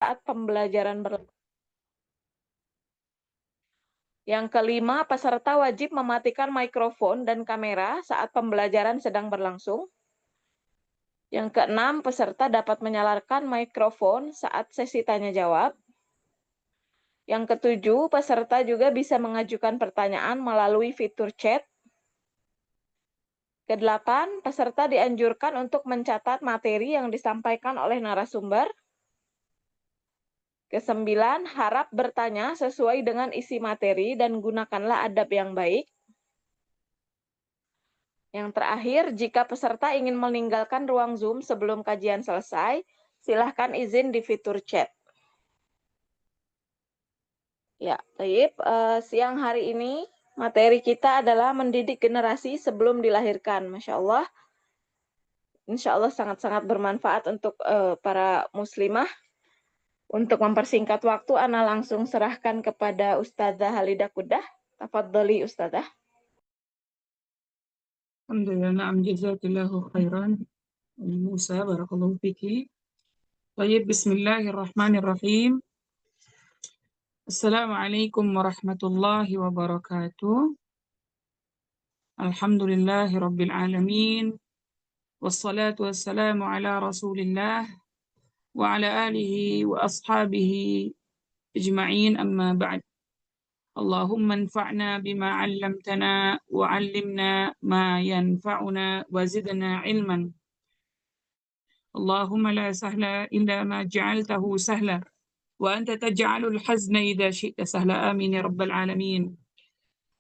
saat pembelajaran berlangsung. Yang kelima, peserta wajib mematikan mikrofon dan kamera saat pembelajaran sedang berlangsung. Yang keenam, peserta dapat menyalakan mikrofon saat sesi tanya jawab. Yang ketujuh, peserta juga bisa mengajukan pertanyaan melalui fitur chat. Kedelapan, peserta dianjurkan untuk mencatat materi yang disampaikan oleh narasumber. Kesembilan, harap bertanya sesuai dengan isi materi dan gunakanlah adab yang baik. Yang terakhir, jika peserta ingin meninggalkan ruang Zoom sebelum kajian selesai, silahkan izin di fitur chat. Ya, baik. Siang hari ini materi kita adalah mendidik generasi sebelum dilahirkan. Masya Allah. Insya Allah sangat-sangat bermanfaat untuk para muslimah. Untuk mempersingkat waktu, Ana langsung serahkan kepada Ustazah Halidah Kudah. Tafadhali Ustazah. Alhamdulillah, na'am, jazakallahu khairan. Musa, barakallahu fiki. Baik, bismillahirrahmanirrahim. Assalamualaikum warahmatullahi wabarakatuh. Alhamdulillahi rabbil alamin. Wassalatu wassalamu ala rasulillah wa ala alihi wa ashabihi ajma'in, amma ba'd. Allahumma anfa'na bima 'allamtana wa 'allimna ma yanfa'una wa zidna ilman. Allahumma la sahla illa ma ja'altahu sahla wa anta taj'alul hazna idza syi'ta sahla, amin ya rabbal alamin.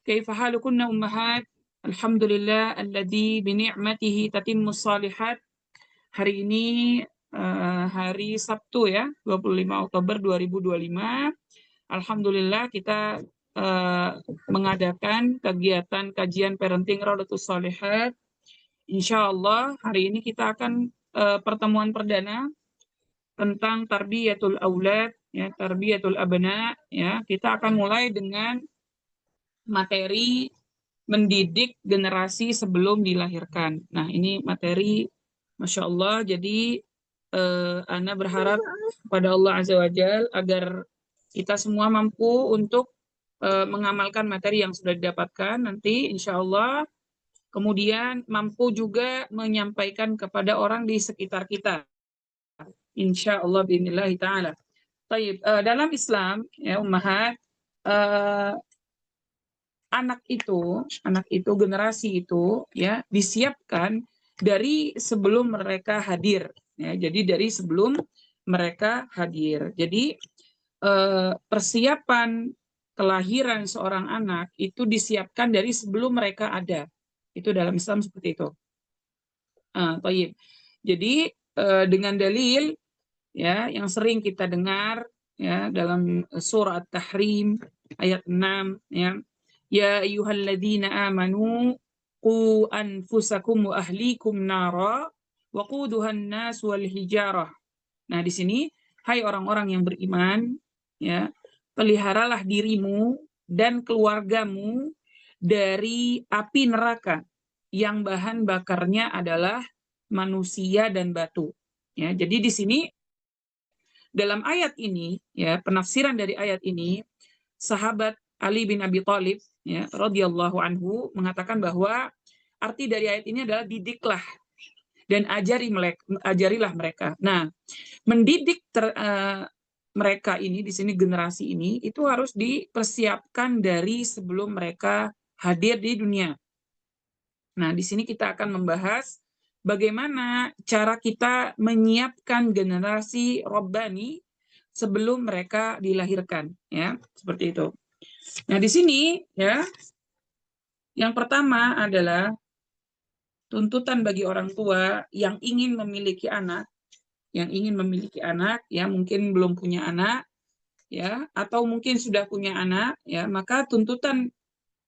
Kaifa halukunna ummahat? Alhamdulillah alladzi bi ni'matihi tatimmus shalihat. Hari ini hari Sabtu ya, 25 Oktober 2025. Alhamdulillah kita mengadakan kegiatan kajian parenting Raudatus Shalihat. Insya Allah hari ini kita akan pertemuan perdana tentang tarbiyatul aulad, ya, tarbiyatul abna, ya. Kita akan mulai dengan materi mendidik generasi sebelum dilahirkan. Nah, ini materi Masya Allah. Jadi Ana berharap pada Allah Azza wa Jalla agar kita semua mampu untuk mengamalkan materi yang sudah didapatkan nanti insya Allah, kemudian mampu juga menyampaikan kepada orang di sekitar kita insya Allah bi'inillahi ta'ala. Dalam Islam ya ummahat, anak itu generasi itu ya disiapkan dari sebelum mereka hadir ya. Jadi dari sebelum mereka hadir. Jadi persiapan kelahiran seorang anak itu disiapkan dari sebelum mereka ada. Itu dalam Islam seperti itu. Jadi dengan dalil ya yang sering kita dengar ya dalam surah At-Tahrim ayat 6 ya, ya ayyuhalladzina amanu qu anfusakum wa ahlikum nara waquduhan nas wal hijarah. Nah, di sini hai orang-orang yang beriman ya, peliharalah dirimu dan keluargamu dari api neraka yang bahan bakarnya adalah manusia dan batu. Ya, jadi di sini dalam ayat ini ya, penafsiran dari ayat ini, sahabat Ali bin Abi Thalib ya radhiyallahu anhu mengatakan bahwa arti dari ayat ini adalah didiklah dan ajarilah mereka. Nah, mendidik mereka ini di sini generasi ini itu harus dipersiapkan dari sebelum mereka hadir di dunia. Nah, di sini kita akan membahas bagaimana cara kita menyiapkan generasi Rabbani sebelum mereka dilahirkan, ya, seperti itu. Nah, di sini ya, yang pertama adalah tuntutan bagi orang tua yang ingin memiliki anak, ya, mungkin belum punya anak, ya, atau mungkin sudah punya anak, ya, maka tuntutan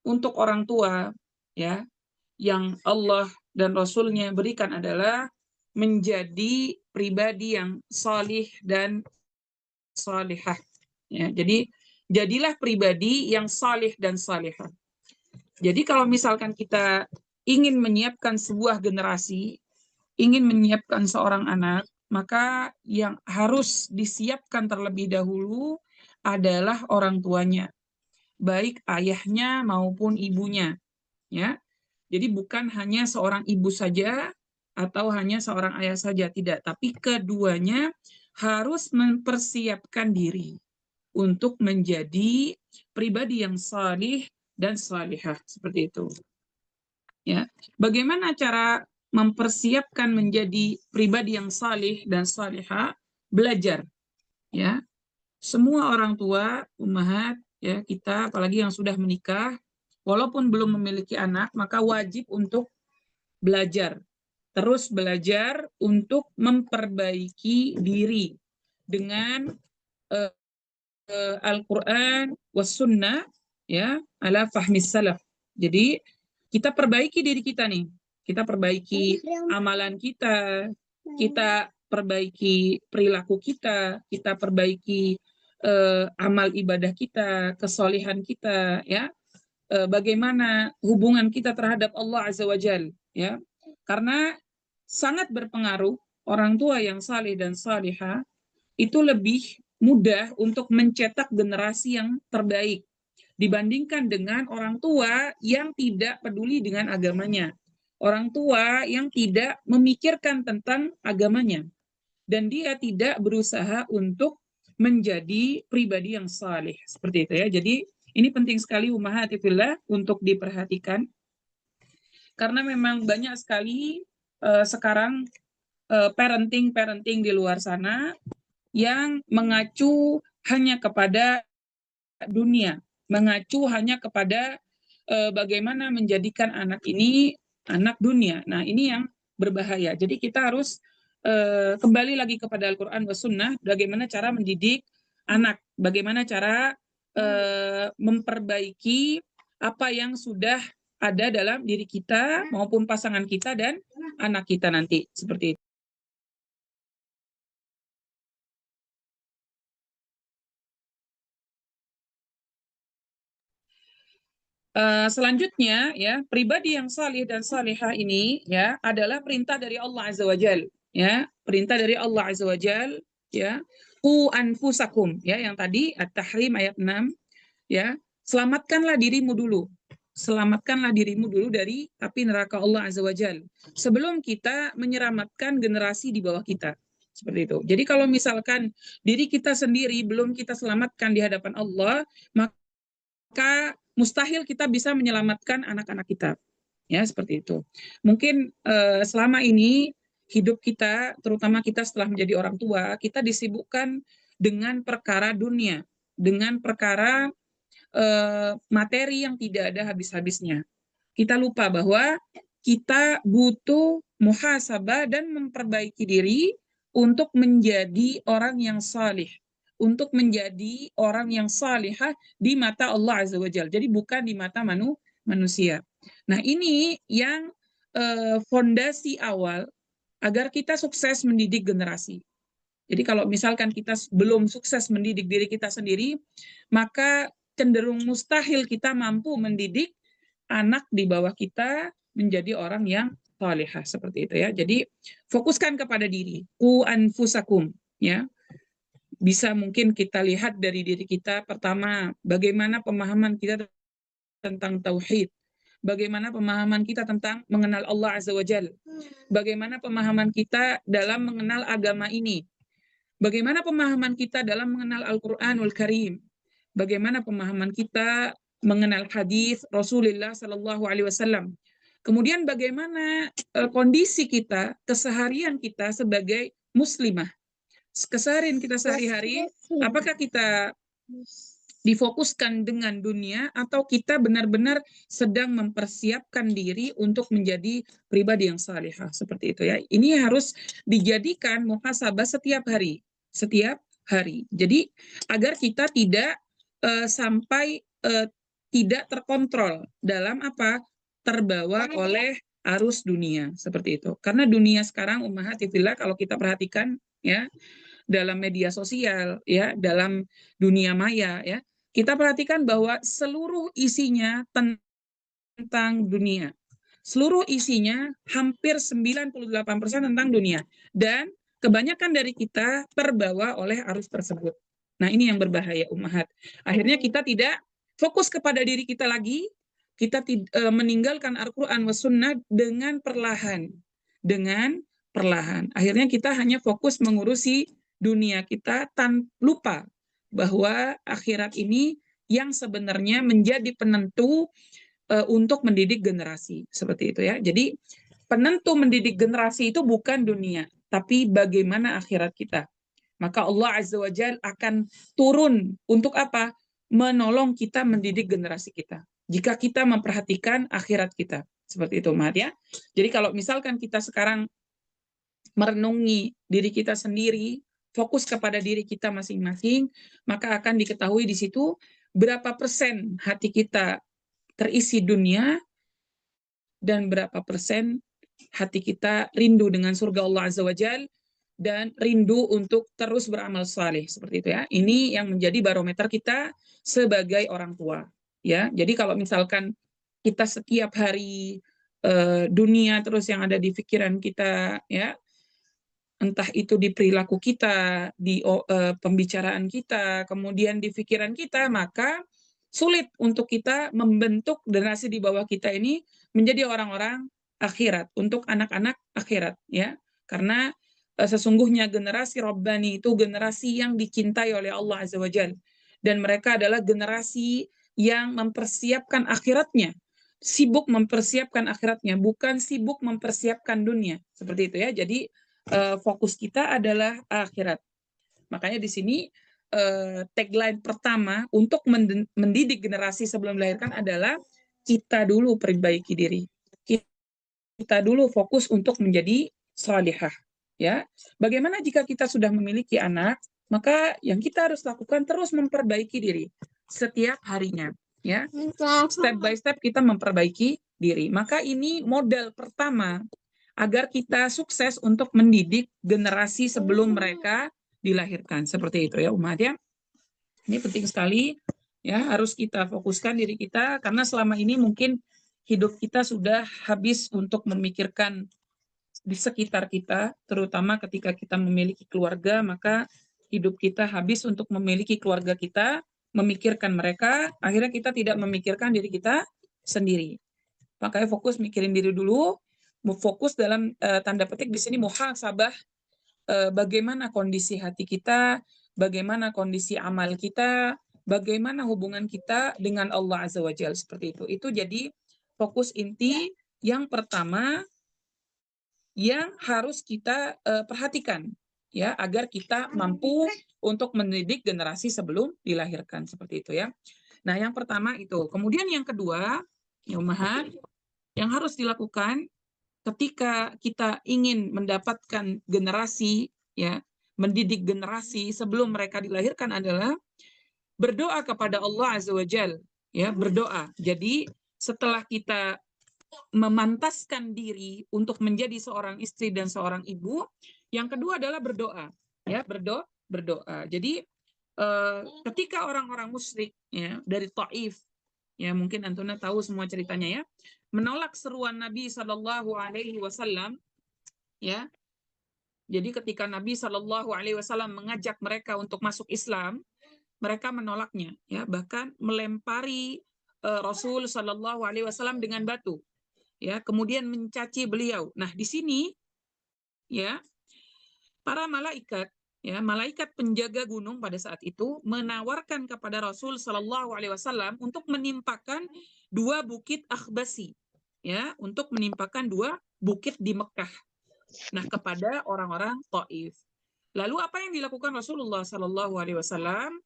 untuk orang tua, ya, yang Allah dan Rasul-Nya berikan adalah menjadi pribadi yang salih dan salihah. Ya, jadi jadilah pribadi yang salih dan salihah. Jadi kalau misalkan kita ingin menyiapkan sebuah generasi, ingin menyiapkan seorang anak, maka yang harus disiapkan terlebih dahulu adalah orang tuanya, baik ayahnya maupun ibunya, ya. Jadi bukan hanya seorang ibu saja atau hanya seorang ayah saja, tidak, tapi keduanya harus mempersiapkan diri untuk menjadi pribadi yang salih dan salihah, seperti itu. Ya, bagaimana cara mempersiapkan menjadi pribadi yang salih dan salihah? Belajar, ya. Semua orang tua, ummahat, ya, kita apalagi yang sudah menikah, walaupun belum memiliki anak, maka wajib untuk belajar, terus belajar untuk memperbaiki diri dengan uh, Al-Quran was sunnah, ya, ala fahmis salaf. Jadi kita perbaiki diri kita nih, kita perbaiki amalan kita perbaiki perilaku kita perbaiki amal ibadah kita, kesolihan kita, ya, bagaimana hubungan kita terhadap Allah Azza wa Jal, ya, karena sangat berpengaruh. Orang tua yang salih dan salihah itu lebih mudah untuk mencetak generasi yang terbaik dibandingkan dengan orang tua yang tidak peduli dengan agamanya, orang tua yang tidak memikirkan tentang agamanya, dan dia tidak berusaha untuk menjadi pribadi yang saleh, seperti itu, ya. Jadi ini penting sekali ummahati fillah untuk diperhatikan, karena memang banyak sekali sekarang parenting di luar sana yang mengacu hanya kepada dunia, mengacu hanya kepada bagaimana menjadikan anak ini anak dunia. Nah, ini yang berbahaya. Jadi kita harus kembali lagi kepada Al-Quran wa Sunnah, bagaimana cara mendidik anak, bagaimana cara memperbaiki apa yang sudah ada dalam diri kita maupun pasangan kita dan anak kita nanti, seperti itu. Selanjutnya, ya, pribadi yang salih dan salihah ini, ya, adalah perintah dari Allah Azza wa Jal, ya, perintah dari Allah Azza wa Jal, ya, ku anfusakum, ya, yang tadi At-Tahrim ayat 6, ya, selamatkanlah dirimu dulu, selamatkanlah dirimu dulu dari api neraka Allah Azza wa Jal sebelum kita menyelamatkan generasi di bawah kita, seperti itu. Jadi kalau misalkan diri kita sendiri belum kita selamatkan di hadapan Allah, maka mustahil kita bisa menyelamatkan anak-anak kita, ya, seperti itu. Mungkin selama ini hidup kita, terutama kita setelah menjadi orang tua, kita disibukkan dengan perkara dunia, dengan perkara materi yang tidak ada habis-habisnya. Kita lupa bahwa kita butuh muhasabah dan memperbaiki diri untuk menjadi orang yang salih, untuk menjadi orang yang salihah di mata Allah Azza wa Jalla. Jadi bukan di mata manusia. Nah, ini yang fondasi awal agar kita sukses mendidik generasi. Jadi kalau misalkan kita belum sukses mendidik diri kita sendiri, maka cenderung mustahil kita mampu mendidik anak di bawah kita menjadi orang yang salihah, seperti itu, ya. Jadi fokuskan kepada diri, ku anfusakum, ya. Bisa mungkin kita lihat dari diri kita, pertama, bagaimana pemahaman kita tentang tauhid, bagaimana pemahaman kita tentang mengenal Allah Azza wa Jalla, bagaimana pemahaman kita dalam mengenal agama ini, bagaimana pemahaman kita dalam mengenal Al-Quranul Karim, bagaimana pemahaman kita mengenal hadis Rasulullah Sallallahu Alaihi Wasallam. Kemudian bagaimana kondisi kita, keseharian kita sebagai muslimah, keseharian kita sehari-hari, apakah kita difokuskan dengan dunia atau kita benar-benar sedang mempersiapkan diri untuk menjadi pribadi yang salihah, seperti itu, ya. Ini harus dijadikan muhasabah setiap hari, setiap hari. Jadi agar kita tidak sampai tidak terkontrol dalam apa? Terbawa oleh arus dunia, seperti itu. Karena dunia sekarang ummahati fillah, kalau kita perhatikan, ya, dalam media sosial, ya, dalam dunia maya, ya, kita perhatikan bahwa seluruh isinya tentang dunia. Seluruh isinya hampir 98% tentang dunia. Dan kebanyakan dari kita terbawa oleh arus tersebut. Nah, ini yang berbahaya, ummahat. Akhirnya kita tidak fokus kepada diri kita lagi, kita meninggalkan Al-Quran was sunnah dengan perlahan. Dengan perlahan. Akhirnya kita hanya fokus mengurusi dunia kita tanpa lupa bahwa akhirat ini yang sebenarnya menjadi penentu untuk mendidik generasi. Seperti itu ya. Jadi penentu mendidik generasi itu bukan dunia, tapi bagaimana akhirat kita. Maka Allah Azza wa Jalla akan turun untuk apa? Menolong kita mendidik generasi kita. Jika kita memperhatikan akhirat kita. Seperti itu, Mat ya. Jadi kalau misalkan kita sekarang merenungi diri kita sendiri, fokus kepada diri kita masing-masing, maka akan diketahui di situ berapa persen hati kita terisi dunia dan berapa persen hati kita rindu dengan surga Allah Azza wa Jalla dan rindu untuk terus beramal saleh, seperti itu ya. Ini yang menjadi barometer kita sebagai orang tua ya. Jadi kalau misalkan kita setiap hari dunia terus yang ada di pikiran kita ya, entah itu di perilaku kita, di pembicaraan kita, kemudian di pikiran kita, maka sulit untuk kita membentuk generasi di bawah kita ini menjadi orang-orang akhirat, untuk anak-anak akhirat ya. Karena sesungguhnya generasi Rabbani itu generasi yang dicintai oleh Allah Azza wa Jalla, dan mereka adalah generasi yang mempersiapkan akhiratnya, sibuk mempersiapkan akhiratnya, bukan sibuk mempersiapkan dunia, seperti itu ya. Jadi fokus kita adalah akhirat. Makanya di sini tagline pertama untuk mendidik generasi sebelum melahirkan adalah kita dulu perbaiki diri. Kita dulu fokus untuk menjadi salihah. Ya, bagaimana jika kita sudah memiliki anak? Maka yang kita harus lakukan terus memperbaiki diri setiap harinya. Ya, step by step kita memperbaiki diri. Maka ini modal pertama agar kita sukses untuk mendidik generasi sebelum mereka dilahirkan. Seperti itu ya, umat ya. Ini penting sekali ya, harus kita fokuskan diri kita karena selama ini mungkin hidup kita sudah habis untuk memikirkan di sekitar kita, terutama ketika kita memiliki keluarga, maka hidup kita habis untuk memiliki keluarga kita, memikirkan mereka, akhirnya kita tidak memikirkan diri kita sendiri. Makanya fokus mikirin diri dulu, fokus dalam tanda petik di sini muhasabah, bagaimana kondisi hati kita, bagaimana kondisi amal kita, bagaimana hubungan kita dengan Allah Azza wa Jalla, seperti itu. Itu jadi fokus inti yang pertama yang harus kita perhatikan ya, agar kita mampu untuk mendidik generasi sebelum dilahirkan, seperti itu ya. Nah, yang pertama itu. Kemudian yang kedua, ya ummahat, yang harus dilakukan ketika kita ingin mendapatkan generasi ya, mendidik generasi sebelum mereka dilahirkan adalah berdoa kepada Allah Azza wa Jalla ya, berdoa. Jadi setelah kita memantaskan diri untuk menjadi seorang istri dan seorang ibu, yang kedua adalah berdoa ya, berdoa. Jadi ketika orang-orang musyrik ya dari Taif ya, mungkin Antuna tahu semua ceritanya ya, menolak seruan Nabi Shallallahu Alaihi Wasallam ya. Jadi ketika Nabi Shallallahu Alaihi Wasallam mengajak mereka untuk masuk Islam, mereka menolaknya ya, bahkan melempari Rasul Shallallahu Alaihi Wasallam dengan batu ya, kemudian mencaci beliau. Nah, di sini ya, para malaikat ya, malaikat penjaga gunung pada saat itu menawarkan kepada Rasul Shallallahu Alaihi Wasallam untuk menimpakan 2 bukit Akhbasi ya, untuk menimpakan 2 bukit di Mekah. Nah, kepada orang-orang Taif. Lalu apa yang dilakukan Rasulullah Shallallahu Alaihi Wasallam?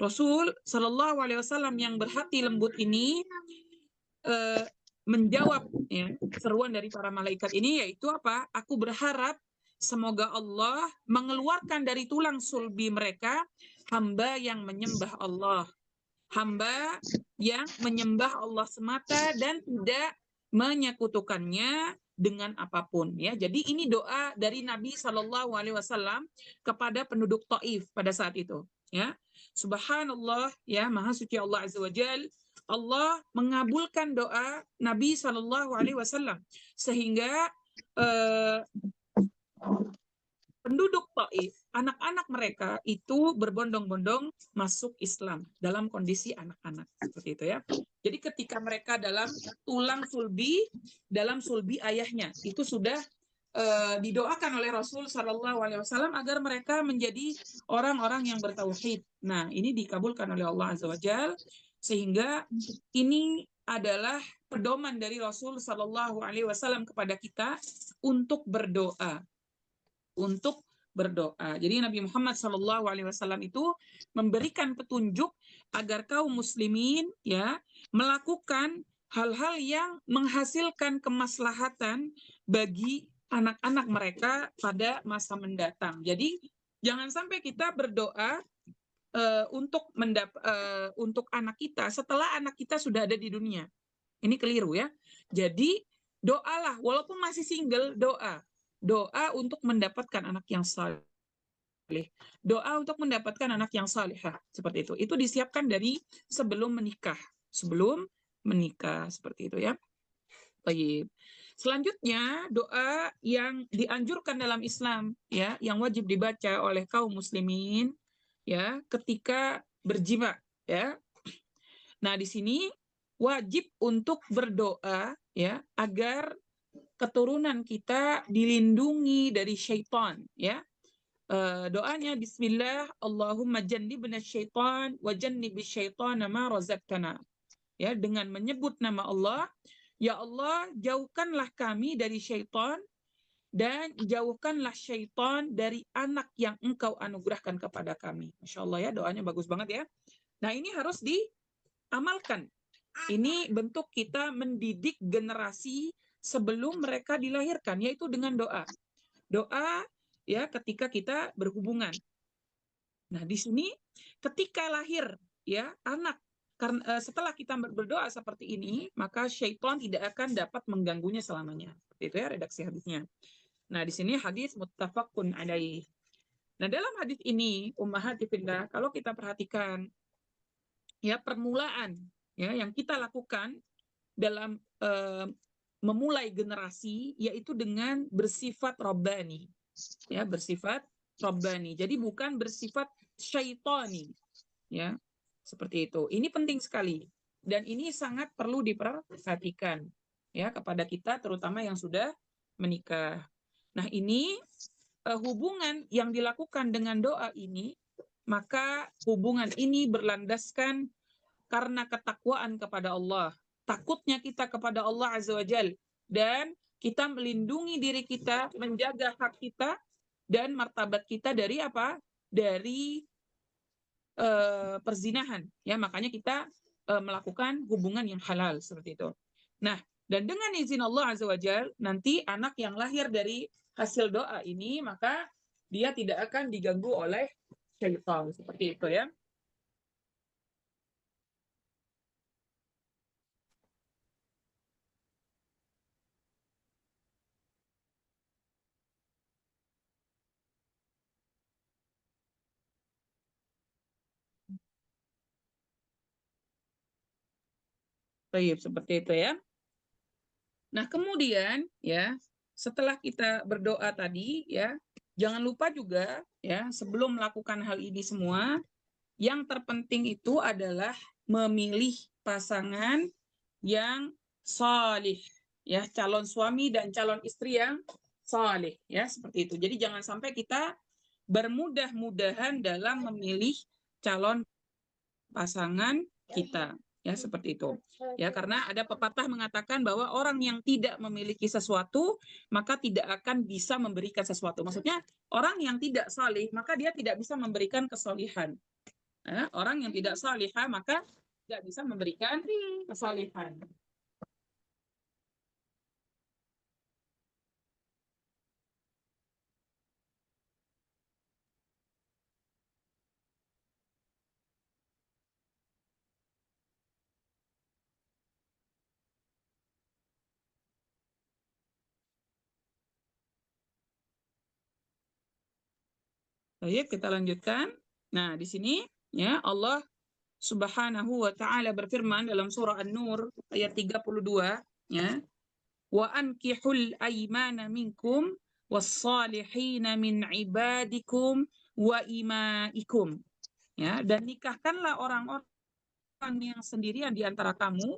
Rasul Shallallahu Alaihi Wasallam yang berhati lembut ini menjawab ya, seruan dari para malaikat ini, yaitu apa? Aku berharap semoga Allah mengeluarkan dari tulang sulbi mereka hamba yang menyembah Allah, hamba yang menyembah Allah semata dan tidak menyekutukannya dengan apapun ya. Jadi ini doa dari Nabi Shallallahu Alaihi Wasallam kepada penduduk Taif pada saat itu ya. Subhanallah ya, maha suci Allah Azza wa Jalla, Allah mengabulkan doa Nabi Shallallahu Alaihi Wasallam sehingga penduduk Taif, anak-anak mereka itu berbondong-bondong masuk Islam dalam kondisi anak-anak seperti itu ya. Jadi ketika mereka dalam dalam sulbi ayahnya itu sudah didoakan oleh Rasul Shallallahu Alaihi Wasallam agar mereka menjadi orang-orang yang bertauhid. Nah, ini dikabulkan oleh Allah Azza wa Jalla sehingga ini adalah pedoman dari Rasul Shallallahu Alaihi Wasallam kepada kita untuk berdoa, untuk berdoa. Jadi Nabi Muhammad SAW itu memberikan petunjuk agar kaum muslimin ya melakukan hal-hal yang menghasilkan kemaslahatan bagi anak-anak mereka pada masa mendatang. Jadi jangan sampai kita berdoa untuk anak kita setelah anak kita sudah ada di dunia. Ini keliru ya. Jadi doalah walaupun masih single, doa untuk mendapatkan anak yang saleh, doa untuk mendapatkan anak yang salihah seperti itu. Itu disiapkan dari sebelum menikah seperti itu ya. Baik. Selanjutnya doa yang dianjurkan dalam Islam ya, yang wajib dibaca oleh kaum muslimin ya ketika berjima ya. Nah, di sini wajib untuk berdoa ya agar keturunan kita dilindungi dari syaitan ya. Doanya bismillah Allahumma jannibna syaitan wa jannibis syaitana ma razaqtana. Ya, dengan menyebut nama Allah, ya Allah, jauhkanlah kami dari syaitan dan jauhkanlah syaitan dari anak yang engkau anugerahkan kepada kami. Masya Allah ya, doanya bagus banget ya. Nah, ini harus diamalkan. Ini bentuk kita mendidik generasi sebelum mereka dilahirkan, yaitu dengan doa. Doa ya ketika kita berhubungan. Nah, di sini ketika lahir ya anak, karena setelah kita berdoa seperti ini, maka syaitan tidak akan dapat mengganggunya selamanya. Itu ya redaksi hadisnya. Nah, di sini hadis muttafaqun alaih. Nah, dalam hadis ini ummahati fillah, kalau kita perhatikan ya permulaan ya yang kita lakukan dalam memulai generasi yaitu dengan bersifat rabbani ya, bersifat rabbani, jadi bukan bersifat syaitani ya, seperti itu. Ini penting sekali dan ini sangat perlu diperhatikan ya kepada kita terutama yang sudah menikah. Nah, ini hubungan yang dilakukan dengan doa ini, maka hubungan ini berlandaskan karena ketakwaan kepada Allah, takutnya kita kepada Allah Azza wa Jal, dan kita melindungi diri kita, menjaga hak kita dan martabat kita dari apa? Dari perzinahan. Ya, makanya kita melakukan hubungan yang halal seperti itu. Nah, dan dengan izin Allah Azza wa Jal, nanti anak yang lahir dari hasil doa ini, maka dia tidak akan diganggu oleh syaitan seperti itu ya. Baik, seperti itu ya. Nah, kemudian ya, setelah kita berdoa tadi ya, jangan lupa juga ya, sebelum melakukan hal ini semua, yang terpenting itu adalah memilih pasangan yang salih ya, calon suami dan calon istri yang salih ya, seperti itu. Jadi jangan sampai kita bermudah-mudahan dalam memilih calon pasangan kita ya, seperti itu ya, karena ada pepatah mengatakan bahwa orang yang tidak memiliki sesuatu maka tidak akan bisa memberikan sesuatu. Maksudnya orang yang tidak salih maka dia tidak bisa memberikan kesalihan ya, orang yang tidak salihah maka tidak bisa memberikan kesalihan. Baik, kita lanjutkan. Nah, di sini ya Allah Subhanahu wa taala berfirman dalam surah An-Nur ayat 32 ya. Wa ankihul aymana minkum wassalihina min ibadikum wa imaikum. Ya, dan nikahkanlah orang-orang yang sendirian di antara kamu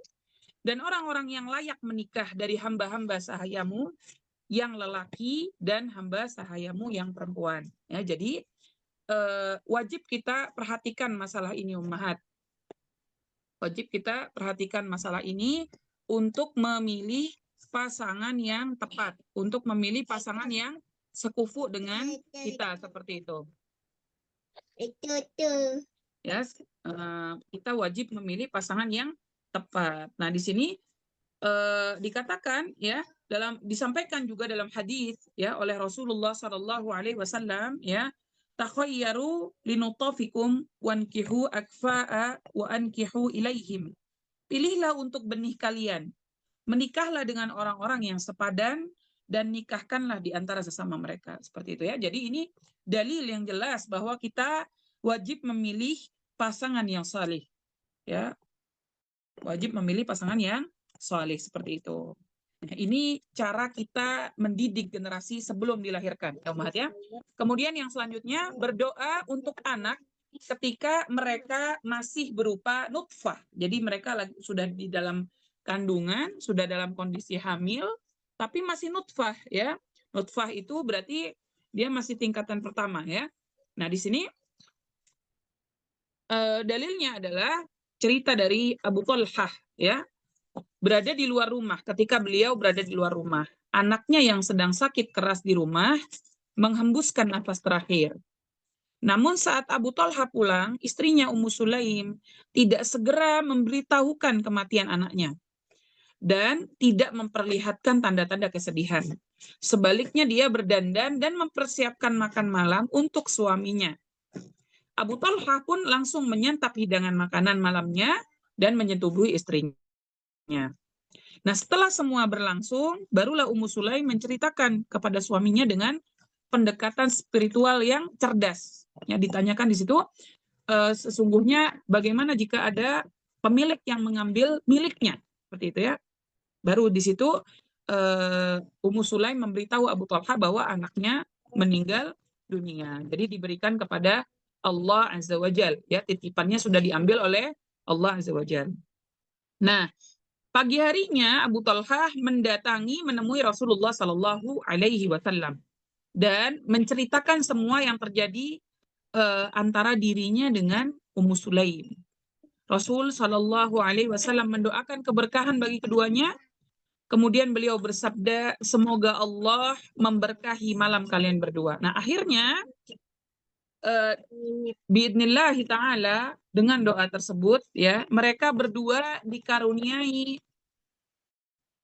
dan orang-orang yang layak menikah dari hamba-hamba sahayamu yang lelaki dan hamba sahayamu yang perempuan. Ya, jadi wajib kita perhatikan masalah ini, ummahat. Wajib kita perhatikan masalah ini untuk memilih pasangan yang tepat, untuk memilih pasangan yang sekufu dengan kita, seperti itu. Ya, kita wajib memilih pasangan yang tepat. Nah, di sini dikatakan ya, disampaikan juga dalam hadis ya oleh Rasulullah Shallallahu Alaihi Wasallam, ya, takhayyaru linutafikum wankihu akfa'a wa ankihu ilaihim. Pilihlah untuk benih kalian, menikahlah dengan orang-orang yang sepadan dan nikahkanlah di antara sesama mereka, seperti itu ya. Jadi ini dalil yang jelas bahwa kita wajib memilih pasangan yang salih, ya, wajib memilih pasangan yang salih, seperti itu. Nah, ini cara kita mendidik generasi sebelum dilahirkan, ya. Kemudian yang selanjutnya, berdoa untuk anak ketika mereka masih berupa nutfah. Jadi mereka sudah di dalam kandungan, sudah dalam kondisi hamil, tapi masih nutfah, ya. Nutfah itu berarti dia masih tingkatan pertama, ya. Nah, di sini dalilnya adalah cerita dari Abu Talhah, ya, berada di luar rumah. Ketika beliau berada di luar rumah, anaknya yang sedang sakit keras di rumah menghembuskan nafas terakhir. Namun saat Abu Talha pulang, istrinya Ummu Sulaim tidak segera memberitahukan kematian anaknya dan tidak memperlihatkan tanda-tanda kesedihan. Sebaliknya dia berdandan dan mempersiapkan makan malam untuk suaminya. Abu Talha pun langsung menyantap hidangan makanan malamnya dan menyetubuhi istrinya. Nah, setelah semua berlangsung, barulah Ummu Sulaim menceritakan kepada suaminya dengan pendekatan spiritual yang cerdas. Ya, ditanyakan di situ, sesungguhnya bagaimana jika ada pemilik yang mengambil miliknya, seperti itu ya. Baru di situ Ummu Sulaim memberitahu Abu Talha bahwa anaknya meninggal dunia. Jadi diberikan kepada Allah Azza wa Jal, ya, titipannya sudah diambil oleh Allah Azza wa Jal. Nah, pagi harinya Abu Talha mendatangi menemui Rasulullah Sallallahu Alaihi Wasallam dan menceritakan semua yang terjadi antara dirinya dengan Ummu Sulaim. Rasul Sallallahu Alaihi Wasallam mendoakan keberkahan bagi keduanya. Kemudian beliau bersabda, semoga Allah memberkahi malam kalian berdua. Nah, akhirnya biidnillahi ta'ala, dengan doa tersebut, ya, mereka berdua dikaruniai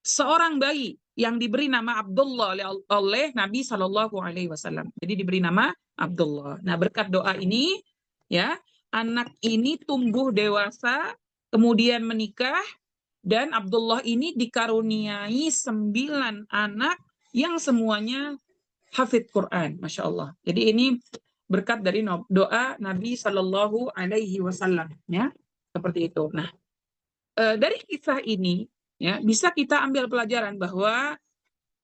seorang bayi yang diberi nama Abdullah oleh Nabi Shallallahu Alaihi Wasallam. Jadi diberi nama Abdullah. Nah, berkat doa ini, ya, anak ini tumbuh dewasa, kemudian menikah, dan Abdullah ini dikaruniai 9 anak yang semuanya hafidz Quran, masya Allah. Jadi ini berkat dari doa Nabi Shallallahu Alaihi Wasallam, ya, seperti itu. Nah, dari kisah ini, ya, bisa kita ambil pelajaran bahwa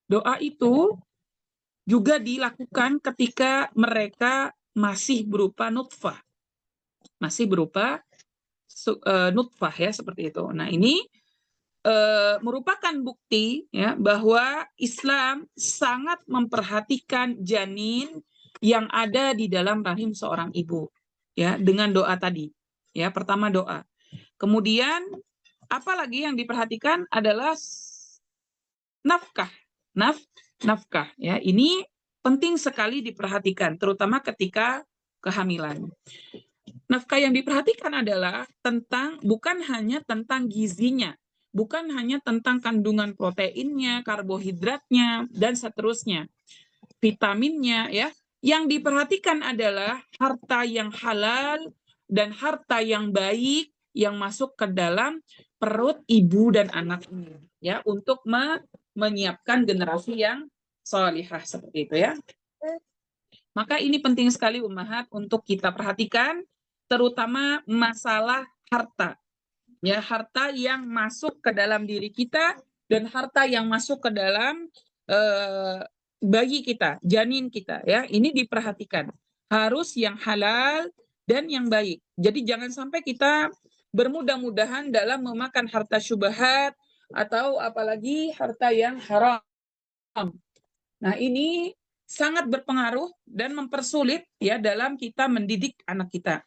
doa itu juga dilakukan ketika mereka masih berupa nutfah, masih berupa nutfah, ya, seperti itu. Nah, ini merupakan bukti, ya, bahwa Islam sangat memperhatikan janin yang ada di dalam rahim seorang ibu, ya, dengan doa tadi, ya. Pertama doa, kemudian apalagi yang diperhatikan adalah nafkah, nafkah, ya. Ini penting sekali diperhatikan, terutama ketika kehamilan. Nafkah yang diperhatikan adalah bukan hanya tentang gizinya, bukan hanya tentang kandungan proteinnya, karbohidratnya, dan seterusnya, vitaminnya, ya. Yang diperhatikan adalah harta yang halal dan harta yang baik yang masuk ke dalam perut ibu dan anak ini, ya, untuk menyiapkan generasi yang sholihah, seperti itu, ya. Maka ini penting sekali ummahat untuk kita perhatikan, terutama masalah harta, ya, harta yang masuk ke dalam diri kita dan harta yang masuk ke dalam bayi kita, janin kita ya, ini diperhatikan. Harus yang halal dan yang baik. Jadi jangan sampai kita bermudah-mudahan dalam memakan harta syubhat atau apalagi harta yang haram. Nah, ini sangat berpengaruh dan mempersulit ya dalam kita mendidik anak kita.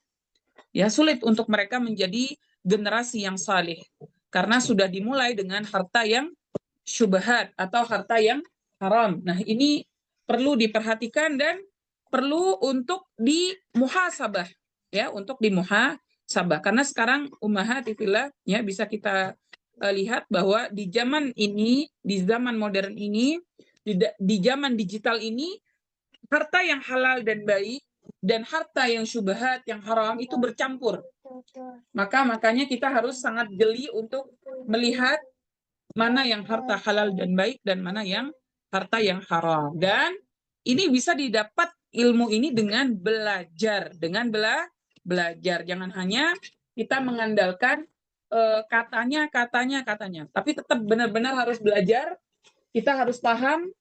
Ya, sulit untuk mereka menjadi generasi yang saleh karena sudah dimulai dengan harta yang syubhat atau harta yang haram. Nah, ini perlu diperhatikan dan perlu untuk dimuhasabah ya, untuk dimuhasabah. Karena sekarang ummahatifillah ya bisa kita lihat bahwa di zaman ini, di zaman modern ini, di zaman digital ini, harta yang halal dan baik dan harta yang syubhat, yang haram itu bercampur. Makanya kita harus sangat jeli untuk melihat mana yang harta halal dan baik dan mana yang harta yang haram. Dan ini bisa didapat ilmu ini dengan belajar, belajar. Jangan hanya kita mengandalkan katanya, tapi tetap benar-benar harus belajar. Kita harus paham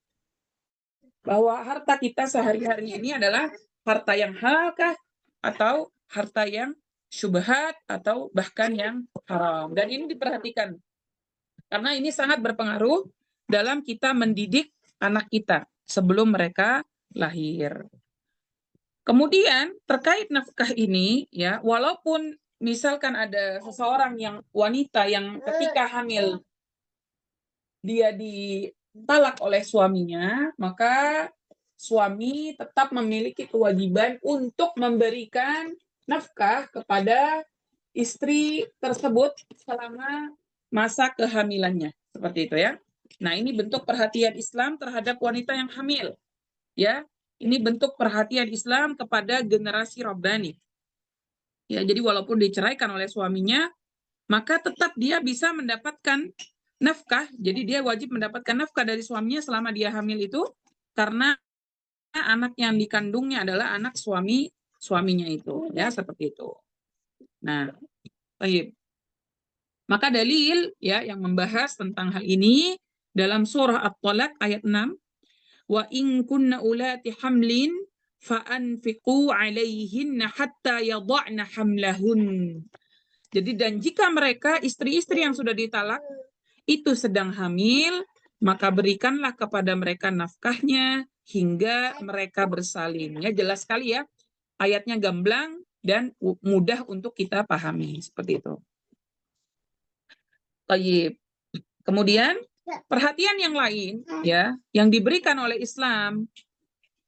bahwa harta kita sehari-hari ini adalah harta yang halal kah atau harta yang syubhat atau bahkan yang haram. Dan ini diperhatikan karena ini sangat berpengaruh dalam kita mendidik anak kita sebelum mereka lahir. Kemudian terkait nafkah ini ya, walaupun misalkan ada seseorang yang wanita yang ketika hamil dia ditalak oleh suaminya, maka suami tetap memiliki kewajiban untuk memberikan nafkah kepada istri tersebut selama masa kehamilannya, seperti itu ya. Nah, ini bentuk perhatian Islam terhadap wanita yang hamil. Ya, ini bentuk perhatian Islam kepada generasi Rabbani. Ya, jadi walaupun diceraikan oleh suaminya, maka tetap dia bisa mendapatkan nafkah. Jadi dia wajib mendapatkan nafkah dari suaminya selama dia hamil itu, karena anak yang dikandungnya adalah anak suaminya itu, ya seperti itu. Nah, baik. Maka dalil ya yang membahas tentang hal ini dalam surah At-Talaq ayat 6, wa in kunna ulati hamlin fa anfiqu alaihinna hatta yadha'na hamlahun. Jadi dan jika mereka istri-istri yang sudah ditalak itu sedang hamil, maka berikanlah kepada mereka nafkahnya hingga mereka bersalin. Ya jelas sekali ya. Ayatnya gamblang dan mudah untuk kita pahami seperti itu. Baik. Kemudian perhatian yang lain ya yang diberikan oleh Islam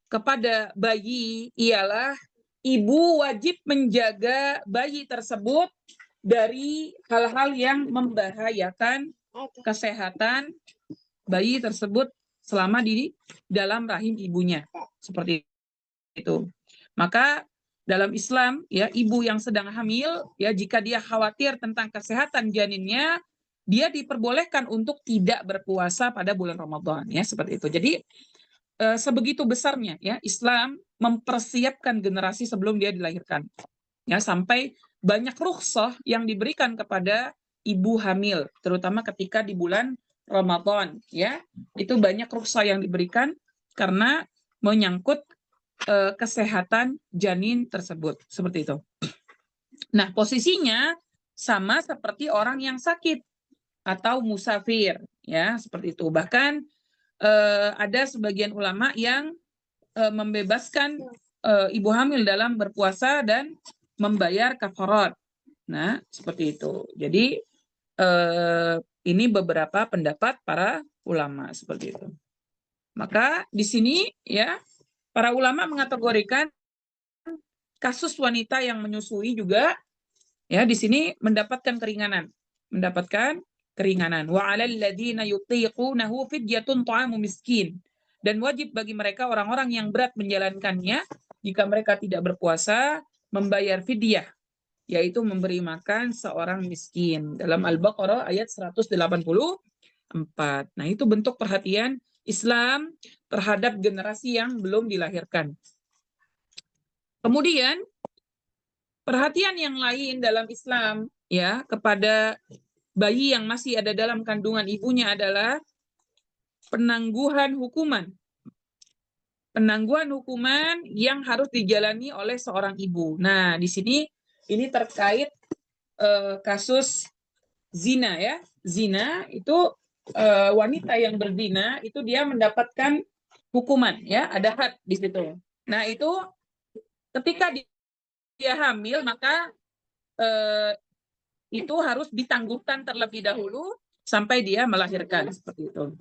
kepada bayi ialah ibu wajib menjaga bayi tersebut dari hal-hal yang membahayakan kesehatan bayi tersebut selama di dalam rahim ibunya. Seperti itu. Maka dalam Islam ya ibu yang sedang hamil ya jika dia khawatir tentang kesehatan janinnya, dia diperbolehkan untuk tidak berpuasa pada bulan Ramadan ya seperti itu. Jadi sebegitu besarnya ya Islam mempersiapkan generasi sebelum dia dilahirkan. Ya sampai banyak rukhsah yang diberikan kepada ibu hamil terutama ketika di bulan Ramadan ya. Itu banyak rukhsah yang diberikan karena menyangkut kesehatan janin tersebut seperti itu. Nah, posisinya sama seperti orang yang sakit atau musafir ya seperti itu. Bahkan ada sebagian ulama yang membebaskan ibu hamil dalam berpuasa dan membayar kafarat. Nah, seperti itu. Jadi ini beberapa pendapat para ulama seperti itu. Maka di sini ya para ulama mengategorikan kasus wanita yang menyusui juga ya di sini mendapatkan keringanan. Wa 'alal ladzina yutiqunahu fidyatun ta'amu miskin. Dan wajib bagi mereka orang-orang yang berat menjalankannya jika mereka tidak berpuasa membayar fidyah yaitu memberi makan seorang miskin dalam Al-Baqarah ayat 184. Nah, itu bentuk perhatian Islam terhadap generasi yang belum dilahirkan. Kemudian perhatian yang lain dalam Islam ya kepada bayi yang masih ada dalam kandungan ibunya adalah penangguhan hukuman penangguhan hukuman yang harus dijalani oleh seorang ibu. Nah, di sini ini terkait kasus zina ya. Zina itu wanita yang berzina itu dia mendapatkan hukuman ya, ada had di situ. Nah, itu ketika dia hamil maka itu harus ditangguhkan terlebih dahulu sampai dia melahirkan seperti itu.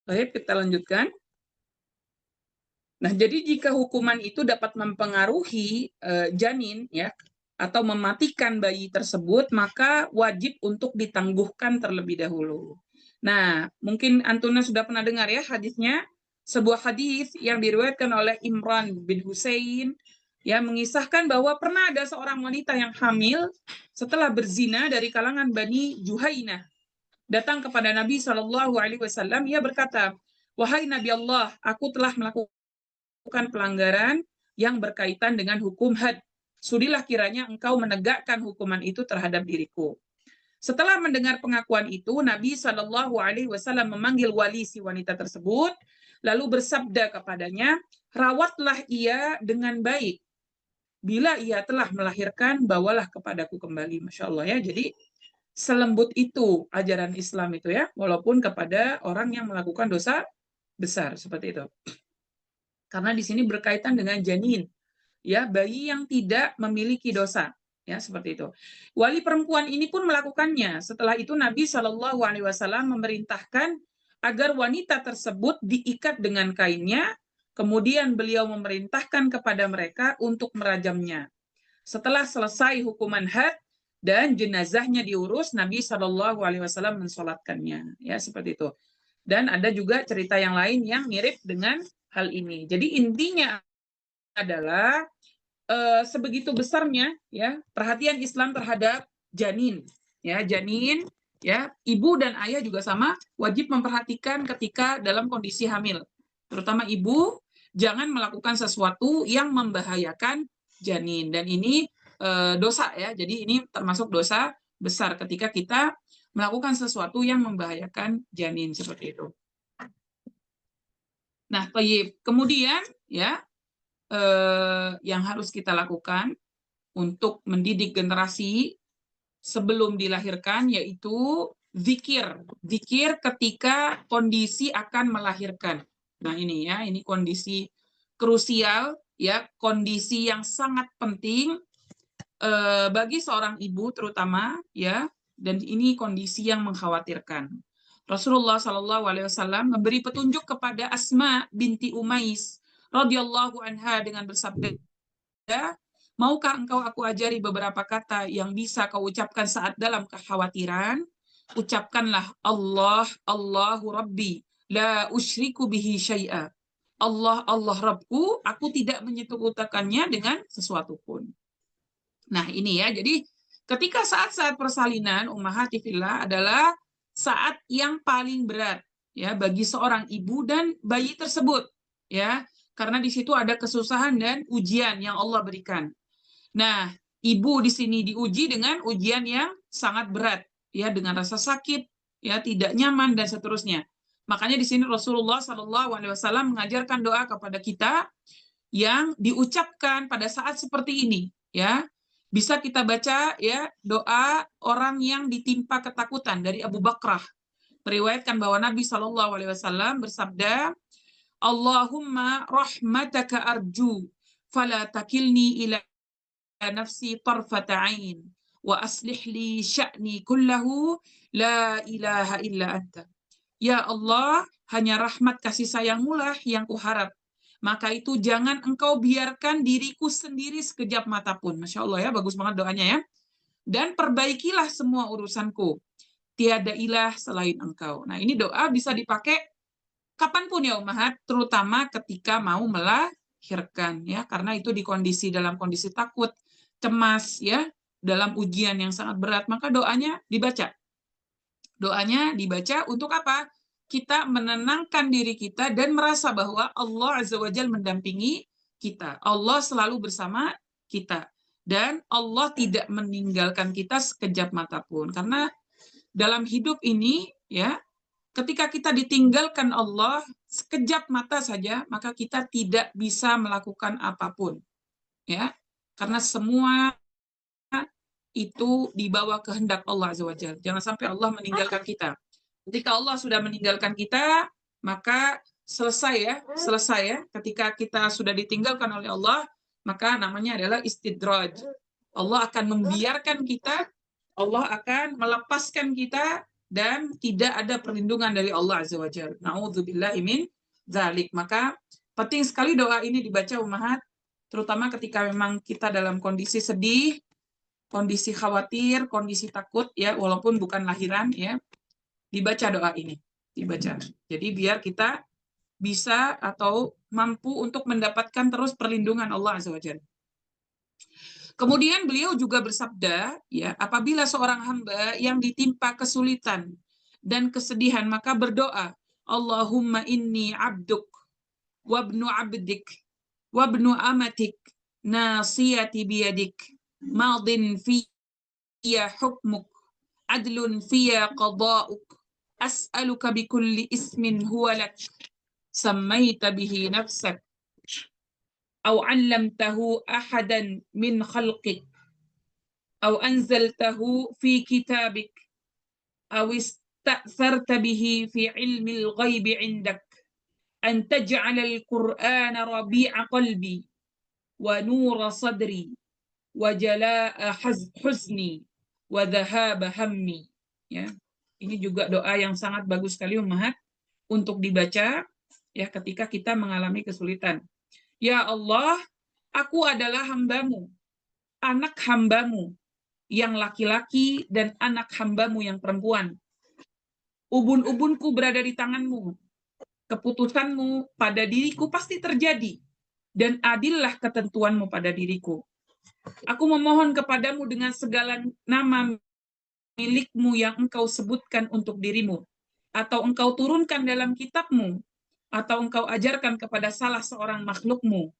Baik, kita lanjutkan. Nah, jadi jika hukuman itu dapat mempengaruhi janin ya atau mematikan bayi tersebut, maka wajib untuk ditangguhkan terlebih dahulu. Nah, mungkin Antuna sudah pernah dengar ya hadisnya, sebuah hadis yang diriwayatkan oleh Imran bin Husain ya mengisahkan bahwa pernah ada seorang wanita yang hamil setelah berzina dari kalangan Bani Juhainah datang kepada Nabi Shallallahu Alaihi Wasallam. Ia berkata, wahai Nabi Allah, aku telah melakukan pelanggaran yang berkaitan dengan hukum had. Sudilah kiranya engkau menegakkan hukuman itu terhadap diriku. Setelah mendengar pengakuan itu, Nabi Shallallahu Alaihi Wasallam memanggil wali si wanita tersebut, lalu bersabda kepadanya, rawatlah ia dengan baik. Bila ia telah melahirkan, bawalah kepadaku kembali. Masya Allah ya. Jadi selembut itu ajaran Islam itu ya, walaupun kepada orang yang melakukan dosa besar seperti itu. Karena di sini berkaitan dengan janin, ya, bayi yang tidak memiliki dosa, ya, seperti itu. Wali perempuan ini pun melakukannya. Setelah itu Nabi Shallallahu Alaihi Wasallam memerintahkan agar wanita tersebut diikat dengan kainnya, kemudian beliau memerintahkan kepada mereka untuk merajamnya. Setelah selesai hukuman had dan jenazahnya diurus, Nabi Shallallahu Alaihi Wasallam mensolatkannya, ya, seperti itu. Dan ada juga cerita yang lain yang mirip dengan hal ini. Jadi intinya adalah sebegitu besarnya ya perhatian Islam terhadap janin, ya, janin, ya, ibu dan ayah juga sama wajib memperhatikan ketika dalam kondisi hamil. Terutama ibu jangan melakukan sesuatu yang membahayakan janin, dan ini dosa ya. Jadi ini termasuk dosa besar ketika kita melakukan sesuatu yang membahayakan janin seperti itu. Nah, kemudian ya yang harus kita lakukan untuk mendidik generasi sebelum dilahirkan yaitu zikir. Zikir ketika kondisi akan melahirkan. Nah, ini ya, ini kondisi krusial ya, kondisi yang sangat penting bagi seorang ibu terutama ya, dan ini kondisi yang mengkhawatirkan. Rasulullah Shallallahu Alaihi Wasallam memberi petunjuk kepada Asma binti Umais radhiyallahu anha dengan bersabda, maukah engkau aku ajari beberapa kata yang bisa kau ucapkan saat dalam kekhawatiran? Ucapkanlah Allah, Allahu Rabbi, la usyriku bihi syai'a. Allah, Allah Rabbku, aku tidak menyekutukannya dengan sesuatu pun. Nah, ini ya, jadi ketika saat-saat persalinan ummahati fillah adalah saat yang paling berat ya bagi seorang ibu dan bayi tersebut ya, karena di situ ada kesusahan dan ujian yang Allah berikan. Nah, ibu di sini diuji dengan ujian yang sangat berat ya, dengan rasa sakit ya, tidak nyaman dan seterusnya. Makanya di sini Rasulullah Shallallahu Alaihi Wasallam mengajarkan doa kepada kita yang diucapkan pada saat seperti ini ya. Bisa kita baca ya doa orang yang ditimpa ketakutan dari Abu Bakrah. Meriwayatkan bahwa Nabi Shallallahu Alaihi Wasallam bersabda, Allahumma rahmataka arju, fala takilni ila nafsi tarfata ain, wa aslih li sya'ni kullahu, la ilaha illa anta. Ya Allah, hanya rahmat kasih sayangmu lah yang kuharap. Maka itu jangan engkau biarkan diriku sendiri sekejap mata pun. Masya Allah ya, bagus banget doanya ya. Dan perbaikilah semua urusanku. Tiada ilah selain engkau. Nah, ini doa bisa dipakai kapanpun ya ummahat, terutama ketika mau melahirkan ya, karena itu dalam kondisi takut, cemas ya, dalam ujian yang sangat berat, maka doanya dibaca. Doanya dibaca untuk apa? Kita menenangkan diri kita dan merasa bahwa Allah Azza wa Jalla mendampingi kita. Allah selalu bersama kita. Dan Allah tidak meninggalkan kita sekejap mata pun. Karena dalam hidup ini, ya, ketika kita ditinggalkan Allah sekejap mata saja, maka kita tidak bisa melakukan apapun. Ya, karena semua itu di bawah kehendak Allah Azza wa Jalla. Jangan sampai Allah meninggalkan kita. Ketika Allah sudah meninggalkan kita, maka selesai ya, selesai ya. Ketika kita sudah ditinggalkan oleh Allah, maka namanya adalah istidraj. Allah akan membiarkan kita, Allah akan melepaskan kita, dan tidak ada perlindungan dari Allah Azza wa Jalla. Na'udzubillahi min dzalik. Maka penting sekali doa ini dibaca ummahat, terutama ketika memang kita dalam kondisi sedih, kondisi khawatir, kondisi takut, ya, walaupun bukan lahiran, ya, dibaca doa ini, dibaca. Jadi biar kita bisa atau mampu untuk mendapatkan terus perlindungan Allah Azza wa Jalla. Kemudian beliau juga bersabda, ya, apabila seorang hamba yang ditimpa kesulitan dan kesedihan, maka berdoa, Allahumma inni abduk, wabnu abdik, wabnu amatik, nasiyati biyadik, madin fiyya hukmuk, adlun fiyya qada'uk, as'aluka bikulli ismin huwa lak, sammaita bihi nafsak, أو علمته أحدا من خلقك أو أنزلته في كتابك أو استأثرت به في علم الغيب عندك أن تجعل القرآن ربيع قلبي ونور صدري وجلاء حزني وذهاب همي. Ya, ini juga doa yang sangat bagus sekali ummahat untuk dibaca ya ketika kita mengalami kesulitan. Ya Allah, aku adalah hamba-Mu, anak hamba-Mu yang laki-laki dan anak hamba-Mu yang perempuan. Ubun-ubunku berada di tangan-Mu. Keputusan-Mu pada diriku pasti terjadi, dan adillah ketentuan-Mu pada diriku. Aku memohon kepadamu dengan segala nama milik-Mu yang Engkau sebutkan untuk dirimu, atau Engkau turunkan dalam kitab-Mu, atau Engkau ajarkan kepada salah seorang makhluk-Mu,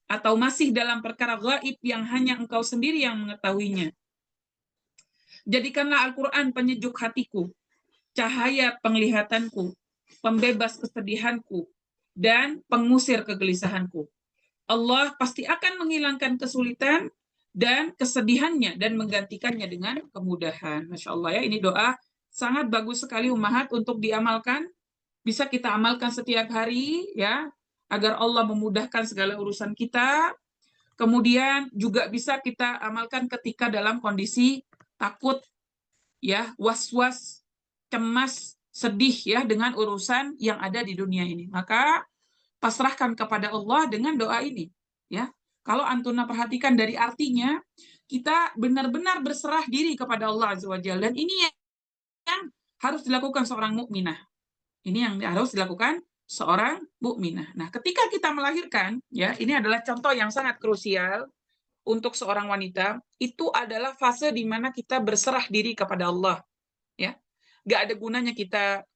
atau masih dalam perkara gaib yang hanya Engkau sendiri yang mengetahuinya. Jadikanlah Al-Quran penyejuk hatiku, cahaya penglihatanku, pembebas kesedihanku, dan pengusir kegelisahanku. Allah pasti akan menghilangkan kesulitan dan kesedihannya dan menggantikannya dengan kemudahan. Masya Allah ya, ini doa sangat bagus sekali ummahat untuk diamalkan. Bisa kita amalkan setiap hari ya, agar Allah memudahkan segala urusan kita. Kemudian juga bisa kita amalkan ketika dalam kondisi takut, ya, was-was, cemas, sedih ya dengan urusan yang ada di dunia ini. Maka pasrahkan kepada Allah dengan doa ini. Ya, kalau Antuna perhatikan dari artinya, kita benar-benar berserah diri kepada Allah Azza wa Jalla. Dan ini yang harus dilakukan seorang mukminah. Ini yang harus dilakukan seorang mukminah. Nah, ketika kita melahirkan, ya, ini adalah contoh yang sangat krusial untuk seorang wanita. Itu adalah fase di mana kita berserah diri kepada Allah. Ya, nggak ada gunanya kita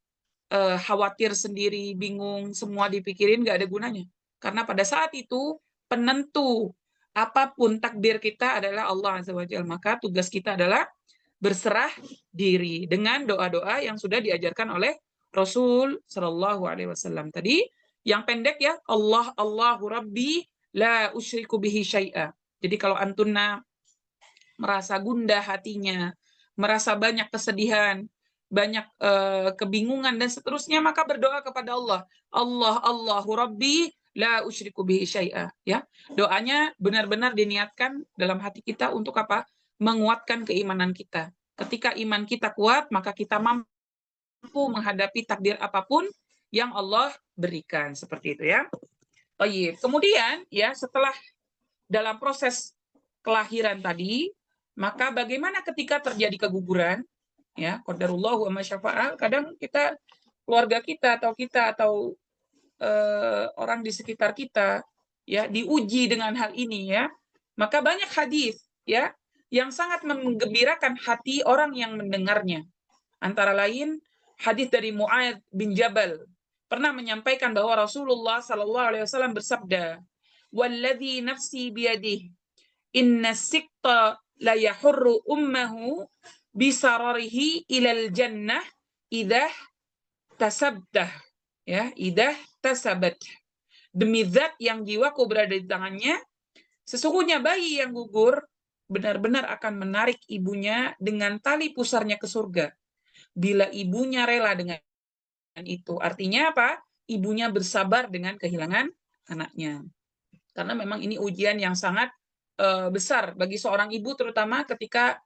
khawatir sendiri, bingung, semua dipikirin, nggak ada gunanya. Karena pada saat itu penentu apapun takdir kita adalah Allah Azza wa Jalla. Maka tugas kita adalah berserah diri dengan doa-doa yang sudah diajarkan oleh Rasul Shallallahu Alaihi Wasallam. Tadi yang pendek ya, Allah Allahu Rabbi la usyriku bihi syai'a. Jadi kalau Antuna merasa gundah hatinya, merasa banyak kesedihan, banyak kebingungan dan seterusnya, maka berdoa kepada Allah. Allah Allahu Rabbi la usyriku bihi syai'a. Ya, doanya benar-benar diniatkan dalam hati kita untuk apa? Menguatkan keimanan kita. Ketika iman kita kuat, maka kita mampu menghadapi takdir apapun yang Allah berikan, seperti itu ya. Baik. Kemudian ya, setelah dalam proses kelahiran tadi, maka bagaimana ketika terjadi keguguran? Ya, qadarullah wa masyafa'al. Kadang kita, keluarga kita atau orang di sekitar kita ya diuji dengan hal ini ya. Maka banyak hadis ya yang sangat menggembirakan hati orang yang mendengarnya. Antara lain hadis dari Mu'adz bin Jabal pernah menyampaikan bahwa Rasulullah Shallallahu Alaihi Wasallam bersabda, "Walladzi nafsi biyadih, inna sikta la yahurru ummahu bisararihi ilal jannah idah tasabtah." Ya, idah tasabat. Demi zat yang jiwaku berada di tangannya, sesungguhnya bayi yang gugur benar-benar akan menarik ibunya dengan tali pusarnya ke surga. Bila ibunya rela dengan itu. Artinya apa? Ibunya bersabar dengan kehilangan anaknya. Karena memang ini ujian yang sangat besar bagi seorang ibu, terutama ketika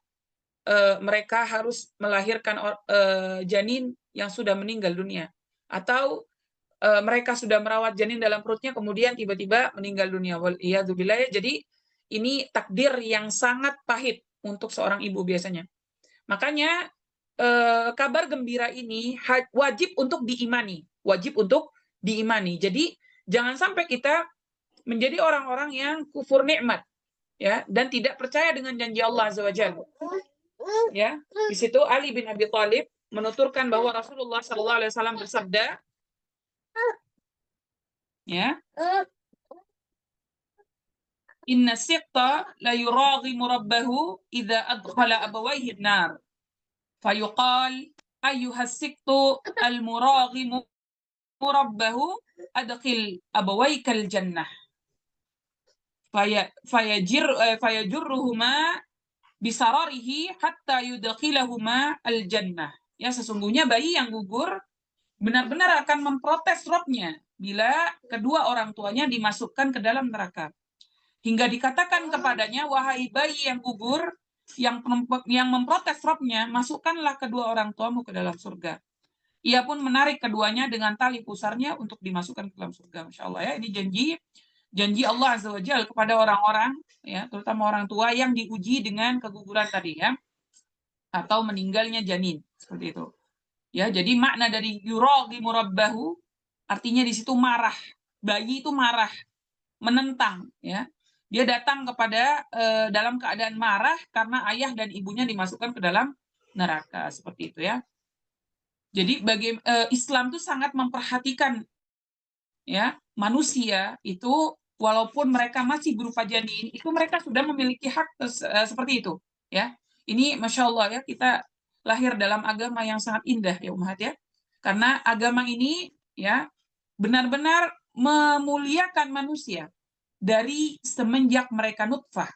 mereka harus melahirkan janin yang sudah meninggal dunia. Atau mereka sudah merawat janin dalam perutnya, kemudian tiba-tiba meninggal dunia. Waliyadzubillah. Jadi ini takdir yang sangat pahit untuk seorang ibu biasanya. Makanya kabar gembira ini wajib untuk diimani, wajib untuk diimani. Jadi jangan sampai kita menjadi orang-orang yang kufur nikmat, ya, dan tidak percaya dengan janji Allah Azza wa Jalla. Ya, di situ Ali bin Abi Thalib menuturkan bahwa Rasulullah Sallallahu Alaihi Wasallam bersabda, ya, Inna siqta la yuraghimu rabbahu idza adkhala abawayhi an-nar. Fayuqal ayyuhas siqtu al-muraghimu rabbahu adkhil abawaikal jannah. Fayajurruhuma bisararihi hatta yudkhilahuma al-jannah. Ya, sesungguhnya bayi yang gugur benar-benar akan memprotes Robnya bila kedua orang tuanya dimasukkan ke dalam neraka. Hingga dikatakan kepadanya, wahai bayi yang gugur, yang memprotes Robnya, masukkanlah kedua orang tuamu ke dalam surga. Ia pun menarik keduanya dengan tali pusarnya untuk dimasukkan ke dalam surga. Masya Allah, ya, ini janji Allah Azza wa Jalla kepada orang-orang, ya, terutama orang tua yang diuji dengan keguguran tadi, ya, atau meninggalnya janin, seperti itu. Ya, jadi makna dari yuraghimu rabbahu artinya di situ marah. Bayi itu marah, menentang, ya. Dia datang kepada dalam keadaan marah karena ayah dan ibunya dimasukkan ke dalam neraka, seperti itu, ya. Jadi Islam itu sangat memperhatikan, ya, manusia itu walaupun mereka masih berupa janin, itu mereka sudah memiliki hak seperti itu, ya. Ini Masya Allah, ya, kita lahir dalam agama yang sangat indah, ya Ummahat, ya. Karena agama ini, ya, benar-benar memuliakan manusia dari semenjak mereka nutfah,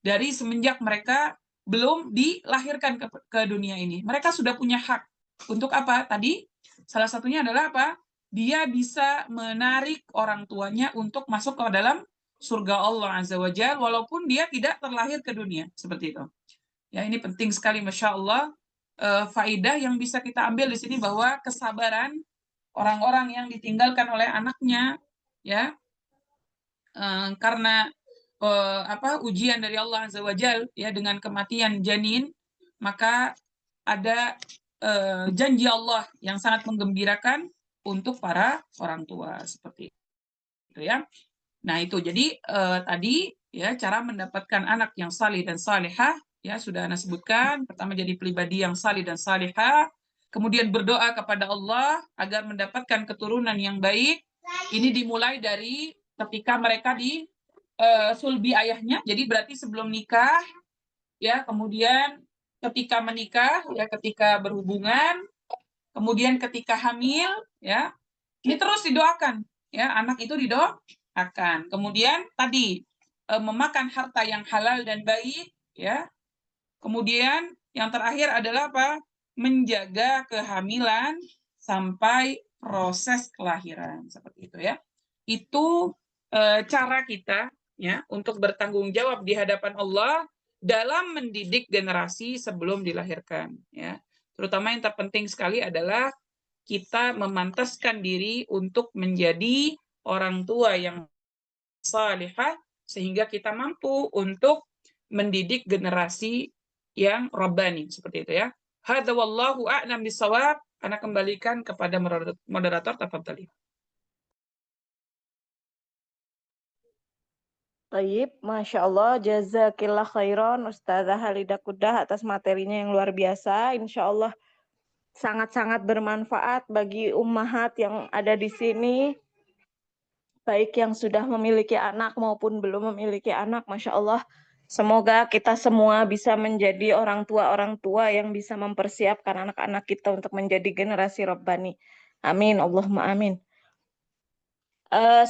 dari semenjak mereka belum dilahirkan ke dunia ini. Mereka sudah punya hak. Untuk apa? Tadi salah satunya adalah apa? Dia bisa menarik orang tuanya untuk masuk ke dalam surga Allah Azza wa Jalla walaupun dia tidak terlahir ke dunia, seperti itu. Ya, ini penting sekali, Masya Allah, faidah yang bisa kita ambil di sini bahwa kesabaran orang-orang yang ditinggalkan oleh anaknya, ya, karena ujian dari Allah Azza wa Jalla, ya, dengan kematian janin, maka ada janji Allah yang sangat menggembirakan untuk para orang tua, seperti itu, ya. Nah, itu jadi tadi, ya, cara mendapatkan anak yang salih dan salihah, ya, sudah Anda sebutkan. Pertama, jadi pribadi yang salih dan salihah, kemudian berdoa kepada Allah agar mendapatkan keturunan yang baik. Ini dimulai dari ketika mereka di sulbi ayahnya, jadi berarti sebelum nikah, ya, kemudian ketika menikah, ya, ketika berhubungan, kemudian ketika hamil, ya, ini terus didoakan, ya, anak itu didoakan. Kemudian tadi memakan harta yang halal dan baik, ya. Kemudian yang terakhir adalah apa? Menjaga kehamilan sampai proses kelahiran, seperti itu, ya. Itu cara kita, ya, untuk bertanggung jawab di hadapan Allah dalam mendidik generasi sebelum dilahirkan, ya. Terutama yang terpenting sekali adalah kita memantaskan diri untuk menjadi orang tua yang salihah sehingga kita mampu untuk mendidik generasi yang rabbani, seperti itu, ya. Hadza wallahu a'lam bishawab. Ana kembalikan kepada moderator, tafadhali. Taib, Masya Allah, jazakillah khairan Ustazah Halidah Kudah atas materinya yang luar biasa. Insya Allah sangat-sangat bermanfaat bagi ummahat yang ada di sini, baik yang sudah memiliki anak maupun belum memiliki anak. Masya Allah, semoga kita semua bisa menjadi orang tua yang bisa mempersiapkan anak-anak kita untuk menjadi generasi Rabbani. Amin, Allahumma amin.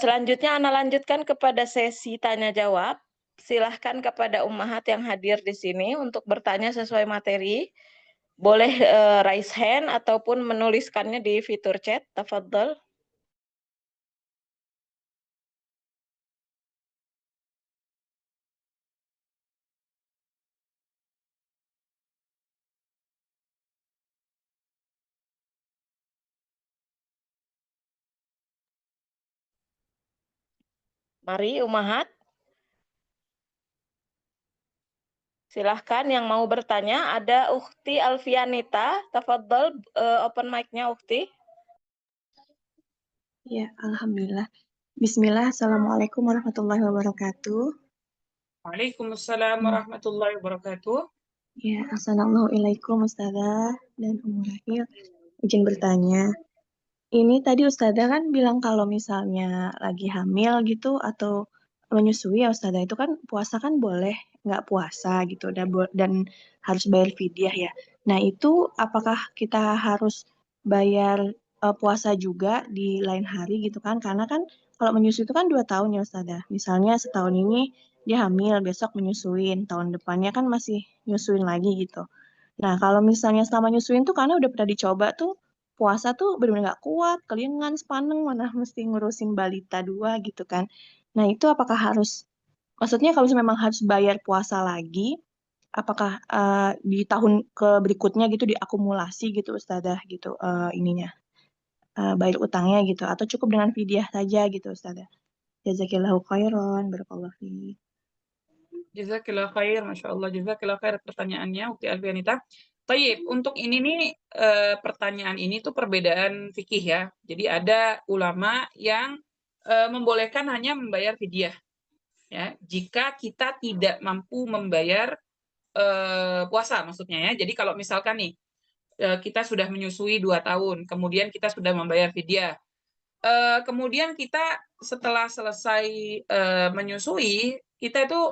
Selanjutnya Ana lanjutkan kepada sesi tanya jawab. Silahkan kepada ummahat yang hadir di sini untuk bertanya sesuai materi. Boleh raise hand ataupun menuliskannya di fitur chat. Tafadhol. Mari ummahat. Silahkan yang mau bertanya. Ada Ukhti Alfianita. Tafadhol, open mic-nya Ukhti. Ya, alhamdulillah. Bismillah, assalamualaikum warahmatullahi wabarakatuh. Waalaikumsalam warahmatullahi wabarakatuh. Ya, assalamualaikum Ustazah dan Ummu Rahil. Izin bertanya, ini tadi Ustazah kan bilang kalau misalnya lagi hamil gitu atau menyusui ya Ustazah, itu kan puasa kan boleh nggak puasa gitu dan harus bayar fidyah ya. Nah itu apakah kita harus bayar puasa juga di lain hari gitu kan? Karena kan kalau menyusui itu kan 2 tahun ya Ustazah. Misalnya setahun ini dia hamil, besok menyusuin, tahun depannya kan masih nyusuin lagi gitu. Nah, kalau misalnya selama nyusuin tuh karena udah pernah dicoba tuh, puasa tuh bener-bener gak kuat, kelingan, sepaneng, mana mesti ngurusin balita 2 gitu kan. Nah, itu apakah harus, maksudnya kalau misalnya memang harus bayar puasa lagi, apakah di tahun ke berikutnya gitu diakumulasi gitu Ustazah gitu ininya, bayar utangnya gitu, atau cukup dengan fidyah saja gitu Ustazah. Jazakillahu khairan, barakallahu fiik. Jazakillah khair, Masya Allah. Jazakillah khair pertanyaannya, Ukti Alfianita. Tayyib, untuk ini nih, pertanyaan ini tuh perbedaan fikih ya. Jadi ada ulama yang membolehkan hanya membayar fidyah. Ya, jika kita tidak mampu membayar puasa maksudnya ya. Jadi kalau misalkan nih, kita sudah menyusui 2 tahun, kemudian kita sudah membayar fidyah. Kemudian kita setelah selesai menyusui, kita itu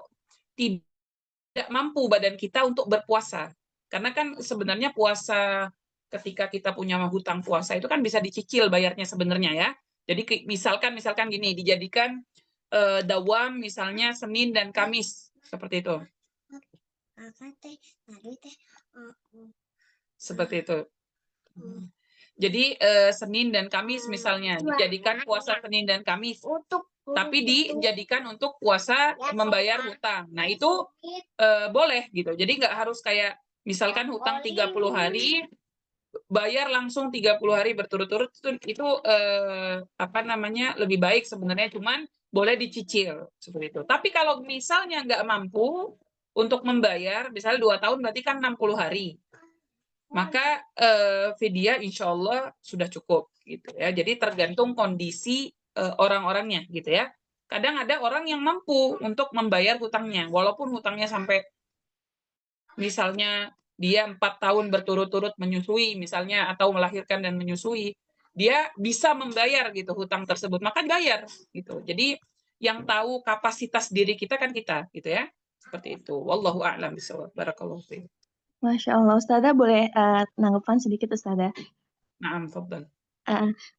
tidak mampu badan kita untuk berpuasa. Karena kan sebenarnya puasa ketika kita punya hutang puasa itu kan bisa dicicil bayarnya sebenarnya ya. Jadi misalkan gini, dijadikan dawam misalnya Senin dan Kamis seperti itu. Seperti itu. Jadi Senin dan Kamis misalnya dijadikan puasa Senin dan Kamis, tapi dijadikan untuk puasa membayar hutang. Nah itu boleh gitu. Jadi nggak harus kayak misalkan hutang 30 hari, bayar langsung 30 hari berturut-turut itu apa namanya lebih baik sebenarnya, cuman boleh dicicil seperti itu. Tapi kalau misalnya nggak mampu untuk membayar, misalnya 2 tahun berarti kan 60 hari. Maka fidyah insya Allah sudah cukup gitu ya. Jadi tergantung kondisi orang-orangnya gitu ya. Kadang ada orang yang mampu untuk membayar hutangnya, walaupun hutangnya sampai misalnya dia 4 tahun berturut-turut menyusui misalnya atau melahirkan dan menyusui, dia bisa membayar gitu hutang tersebut, maka bayar gitu. Jadi yang tahu kapasitas diri kita kan kita gitu ya. Seperti itu. Wallahu a'lam bishawab. Barakallahu fiik. Masya Allah, Ustazah boleh nanggapan sedikit Ustazah? Na'am, tafadhal.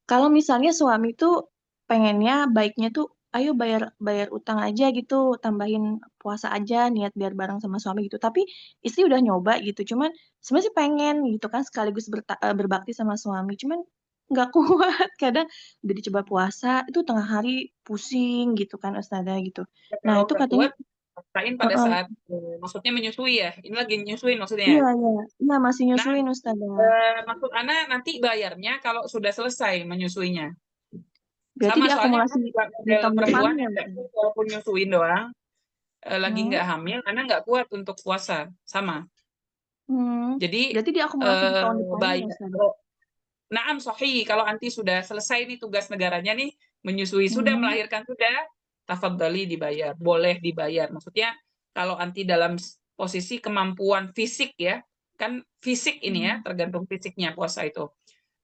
Kalau misalnya suami tuh pengennya baiknya tuh ayo bayar bayar utang aja gitu, tambahin puasa aja niat biar bareng sama suami gitu. Tapi istri udah nyoba gitu, cuman sebenarnya sih pengen gitu kan sekaligus berbakti sama suami, cuman nggak kuat. Kadang udah dicoba puasa itu tengah hari pusing gitu kan Ustazah gitu. Ya, Nah kalau itu nggak katanya, kuat, paksain pada saat maksudnya menyusui ya. Ini lagi nyusuin maksudnya ya. iya iya iya masih Nah, nyusuin Ustazah. maksud Ana nanti bayarnya kalau sudah selesai menyusuinya. Berarti Sama soalnya Ana diakumulasi juga di model tahun depan perempuan ya yang nggak berarti. kuat walaupun nyusuin doang, lagi Hmm. nggak hamil, Ana nggak kuat untuk puasa. Sama. Jadi Berarti diakumulasi di tahun depannya ya bayar. Ustaz? Naam sahih, kalau anti sudah selesai nih tugas negaranya nih, menyusui sudah, Hmm. melahirkan sudah, tafadhali dibayar, boleh dibayar. Maksudnya kalau anti dalam posisi kemampuan fisik ya, kan fisik ini ya, tergantung fisiknya puasa itu.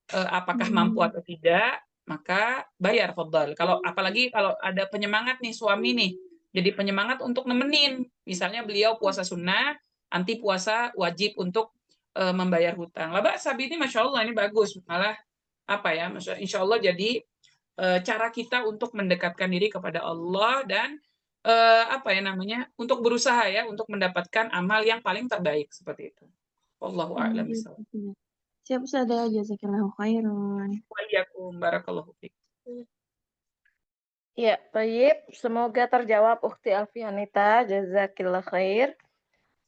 Apakah Hmm. mampu atau tidak, maka bayar fadhal. Kalau apalagi kalau ada penyemangat nih suami nih, jadi penyemangat untuk nemenin. Misalnya beliau puasa sunnah, anti puasa wajib untuk membayar hutang. Lah Sabi ini Masya Allah ini bagus, malah apa ya, Insya Allah jadi cara kita untuk mendekatkan diri kepada Allah dan apa ya namanya, untuk berusaha ya untuk mendapatkan amal yang paling terbaik seperti itu. Wallahu a'lam Gitu. bishawab. Siap Ustazah, jazakillahu khairan. Wa iyyakum barakallahu fiik. Ya, baik. Semoga terjawab Ukhti Alfianita. Jazakillah khair.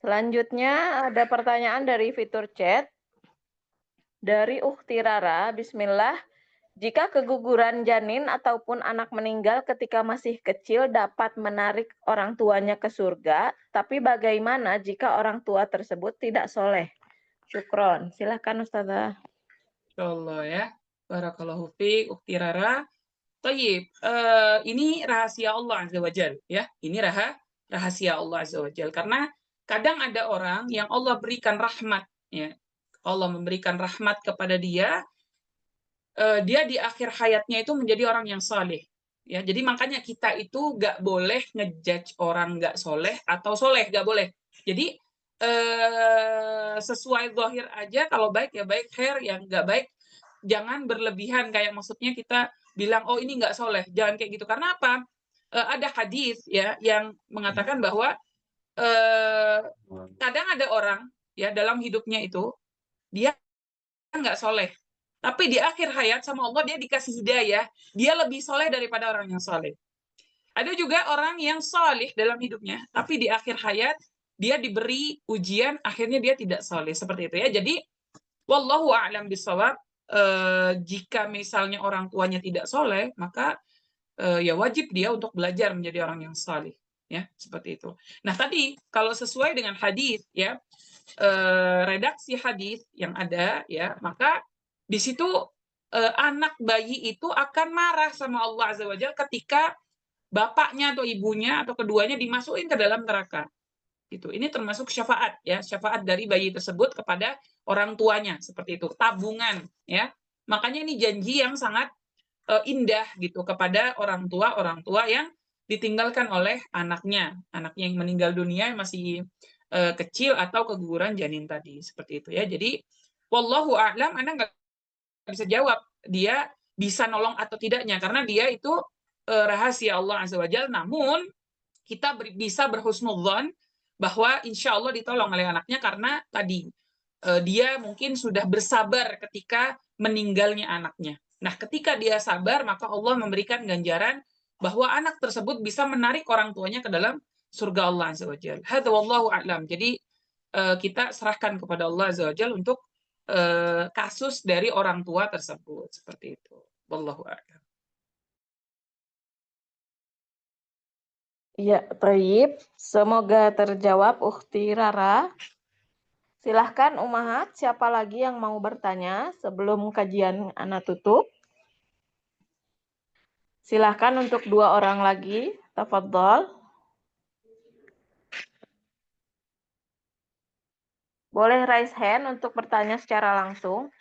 Selanjutnya ada pertanyaan dari fitur chat. Dari Ukhti Rara, Bismillah. Jika keguguran janin ataupun anak meninggal ketika masih kecil dapat menarik orang tuanya ke surga, tapi bagaimana jika orang tua tersebut tidak soleh? Syukron. Silahkan Ustazah. Insyaallah ya. Barakallahu fiik Ukhti Rara. Tayyib, ini rahasia Allah Azza wa Jal ya. Ini rahasia Allah Azza wa Jal karena kadang ada orang yang Allah berikan rahmat ya. Allah memberikan rahmat kepada dia, dia di akhir hayatnya itu menjadi orang yang saleh. Ya, jadi makanya kita itu nggak boleh ngejudge orang nggak soleh atau soleh, nggak boleh. Jadi sesuai zahir aja, kalau baik ya baik, khair yang nggak baik jangan berlebihan, kayak maksudnya kita bilang oh ini nggak soleh, jangan kayak gitu. Karena apa? Ada hadis ya yang mengatakan bahwa kadang ada orang ya dalam hidupnya itu dia nggak soleh, tapi di akhir hayat sama Allah dia dikasih hidayah, dia lebih soleh daripada orang yang soleh. Ada juga orang yang soleh dalam hidupnya, tapi di akhir hayat dia diberi ujian, akhirnya dia tidak soleh, seperti itu ya. Jadi wallahu a'lam bishawab, jika misalnya orang tuanya tidak soleh, maka ya wajib dia untuk belajar menjadi orang yang soleh, ya seperti itu. Nah tadi kalau sesuai dengan hadis ya, redaksi hadis yang ada ya, maka di situ anak bayi itu akan marah sama Allah Azza wa Jalla ketika bapaknya atau ibunya atau keduanya dimasukin ke dalam neraka. Gitu. Ini termasuk syafaat ya, syafaat dari bayi tersebut kepada orang tuanya seperti itu, tabungan ya. Makanya ini janji yang sangat indah gitu kepada orang tua yang ditinggalkan oleh anaknya yang meninggal dunia masih kecil atau keguguran janin tadi seperti itu ya. Jadi wallahu a'lam, Anda nggak bisa jawab dia bisa nolong atau tidaknya karena dia itu rahasia Allah Azza wa Jalla. Namun kita bisa berhusnudzon bahwa insya Allah ditolong oleh anaknya karena tadi dia mungkin sudah bersabar ketika meninggalnya anaknya. Nah, ketika dia sabar, maka Allah memberikan ganjaran bahwa anak tersebut bisa menarik orang tuanya ke dalam surga Allah Azza wa Jalla. Hadza wallahu a'lam. Jadi kita serahkan kepada Allah Azza wa Jalla untuk kasus dari orang tua tersebut seperti itu. Wallahu a'lam. Ya, baik. Semoga terjawab Ukhti Rara. Silahkan Umahat, siapa lagi yang mau bertanya sebelum kajian Ana tutup? Silahkan untuk 2 orang lagi, tafadhol. Boleh raise hand untuk bertanya secara langsung.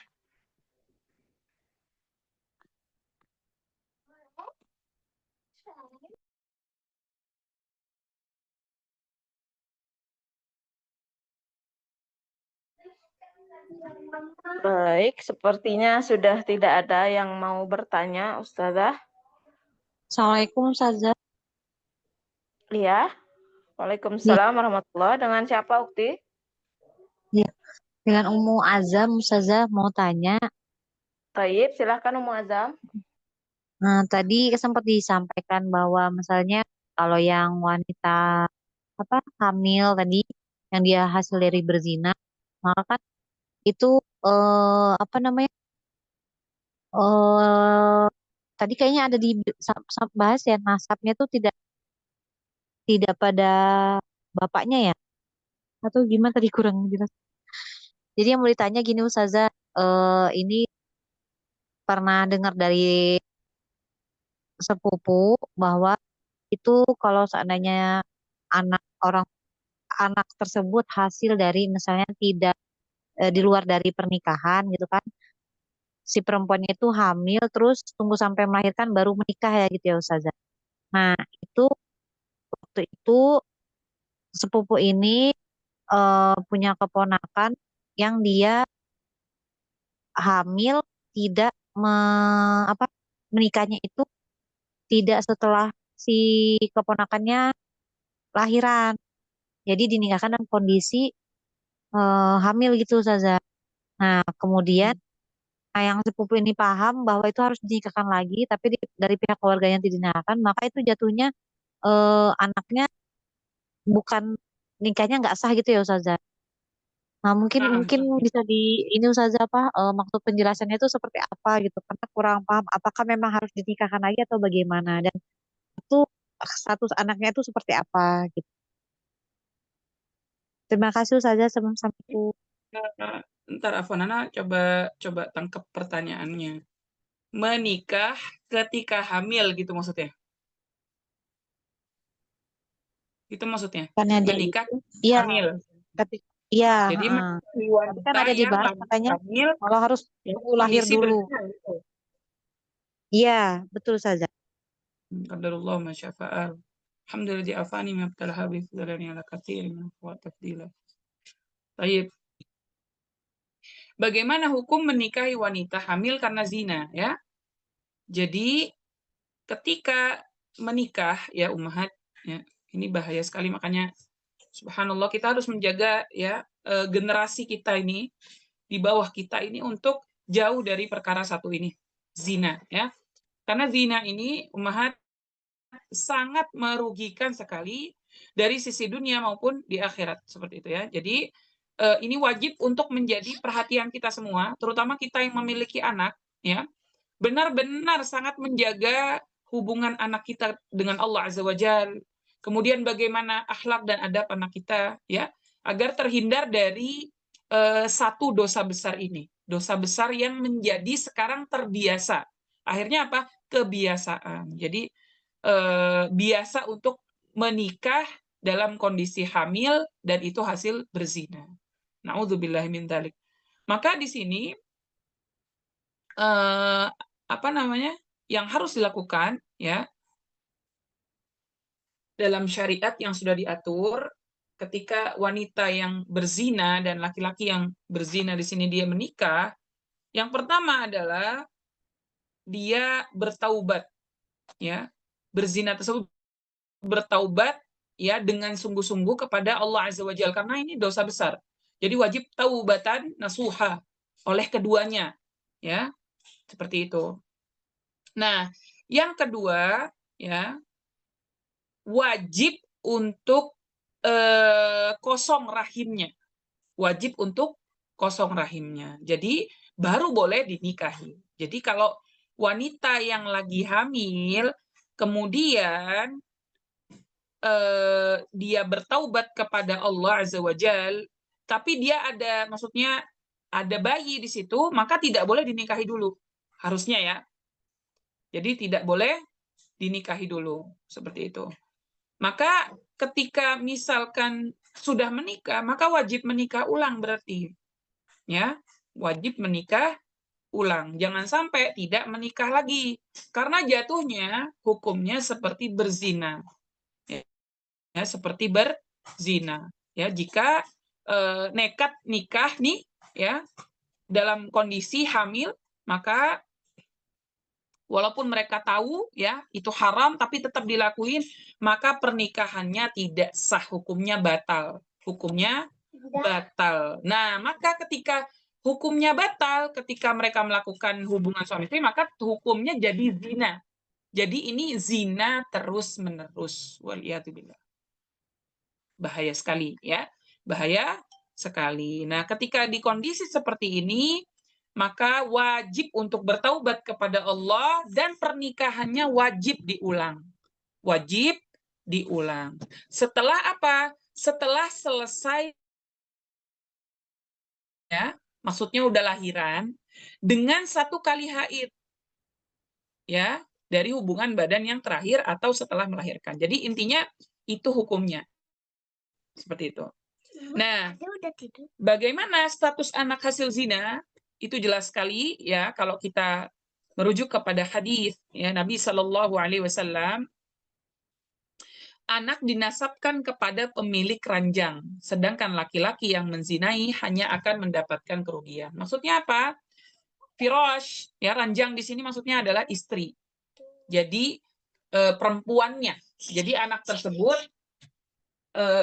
Baik, sepertinya sudah tidak ada yang mau bertanya, Ustazah. Assalamualaikum Ustazah. Iya. Waalaikumsalam warahmatullahi. Dengan siapa, Ukti? Ya, dengan Ummu Azam Ustazah mau tanya. Taib, silahkan Ummu Azam. Nah, tadi sempat disampaikan bahwa misalnya kalau yang wanita hamil tadi yang dia hasil dari berzina, maka kan itu apa namanya? Tadi kayaknya ada di bahas ya, nasabnya tuh tidak pada bapaknya ya, atau gimana tadi kurang jelas. Jadi yang mau ditanya gini Ustazah, ini pernah dengar dari sepupu bahwa itu kalau seandainya anak tersebut hasil dari misalnya tidak di luar dari pernikahan gitu kan. Si perempuannya itu hamil terus tunggu sampai melahirkan baru menikah ya gitu ya Ustazah. Nah, itu waktu itu sepupu ini punya keponakan yang dia hamil tidak apa menikahnya itu tidak setelah si keponakannya lahiran. Jadi dinikahkan dalam kondisi hamil gitu Ustazah. Nah, kemudian yang sepupu ini paham bahwa itu harus dinikahkan lagi, tapi dari pihak keluarga yang dinikahkan, maka itu jatuhnya anaknya bukan nikahnya nggak sah gitu ya Ustazah. Nah, mungkin mungkin Betul. bisa di ini Ustazah apa maksud penjelasannya itu seperti apa gitu. Karena kurang paham apakah memang harus dinikahkan lagi atau bagaimana dan itu status anaknya itu seperti apa gitu. Terima kasih Ustazah sampai Ntar Afonana coba tangkap pertanyaannya. Menikah ketika hamil gitu maksudnya? Itu maksudnya? bukannya dia Menikah itu iya hamil. tapi iya Jadi heeh. mencari Tapi kan wanita ada yang dibahas lagi katanya hamil kalau harus ya, tunggu lahir kondisi dulu. berzina gitu. Iya, betul saja. Qadarullah ma syafa'al. Alhamdulillah afani ma abtalaha bi fadlani ala katsirin min wa tafdila. Baik. Bagaimana hukum menikahi wanita hamil karena zina ya? Jadi ketika menikah ya ummahat ya, ini bahaya sekali makanya subhanallah kita harus menjaga ya generasi kita ini di bawah kita ini untuk jauh dari perkara satu ini, zina ya. Karena zina ini ummahat sangat merugikan sekali dari sisi dunia maupun di akhirat seperti itu ya. Jadi ini wajib untuk menjadi perhatian kita semua, terutama kita yang memiliki anak ya. Benar-benar sangat menjaga hubungan anak kita dengan Allah Azza wa Jalla. Kemudian bagaimana akhlak dan adab anak kita ya, agar terhindar dari satu dosa besar ini. Dosa besar yang menjadi sekarang terbiasa. Akhirnya apa? Kebiasaan. Jadi biasa untuk menikah dalam kondisi hamil dan itu hasil berzina. Nauzubillahi min dzalik. Maka di sini apa namanya? Yang harus dilakukan ya dalam syariat yang sudah diatur ketika wanita yang berzina dan laki-laki yang berzina di sini dia menikah, yang pertama adalah dia bertaubat ya. Berzina tersebut bertaubat ya dengan sungguh-sungguh kepada Allah Azza wa Jalla karena ini dosa besar. Jadi wajib taubatan nasuha oleh keduanya ya. Seperti itu. Nah, yang kedua ya wajib untuk kosong rahimnya. Wajib untuk kosong rahimnya. Jadi baru boleh dinikahi. Jadi kalau wanita yang lagi hamil kemudian dia bertaubat kepada Allah Azza wa Jal, tapi dia maksudnya ada bayi di situ, maka tidak boleh dinikahi dulu. Harusnya ya. Jadi tidak boleh dinikahi dulu. Seperti itu. Maka ketika misalkan sudah menikah, maka wajib menikah ulang berarti. Ya, wajib menikah ulang. Jangan sampai tidak menikah lagi. Karena jatuhnya hukumnya seperti berzina. Ya, seperti berzina. Ya, jika nekat nikah nih ya dalam kondisi hamil, maka walaupun mereka tahu ya itu haram tapi tetap dilakuin, maka pernikahannya tidak sah, hukumnya batal. Hukumnya batal. Nah, maka ketika hukumnya batal, ketika mereka melakukan hubungan suami istri, maka hukumnya jadi zina. Jadi ini zina terus-menerus. Waliyatubillah. Bahaya sekali ya. Bahaya sekali. Nah, ketika di kondisi seperti ini, maka wajib untuk bertaubat kepada Allah dan pernikahannya wajib diulang. Wajib diulang. Setelah apa? Setelah selesai ya, maksudnya udah lahiran dengan 1 kali haid. Ya, dari hubungan badan yang terakhir atau setelah melahirkan. Jadi intinya itu hukumnya. Seperti itu. Nah, bagaimana status anak hasil zina? Itu jelas sekali ya kalau kita merujuk kepada hadis ya Nabi Shallallahu Alaihi Wasallam, anak dinasabkan kepada pemilik ranjang, sedangkan laki-laki yang menzinai hanya akan mendapatkan kerugian. Maksudnya apa? Firash ya, ranjang di sini maksudnya adalah istri. Jadi perempuannya. Jadi anak tersebut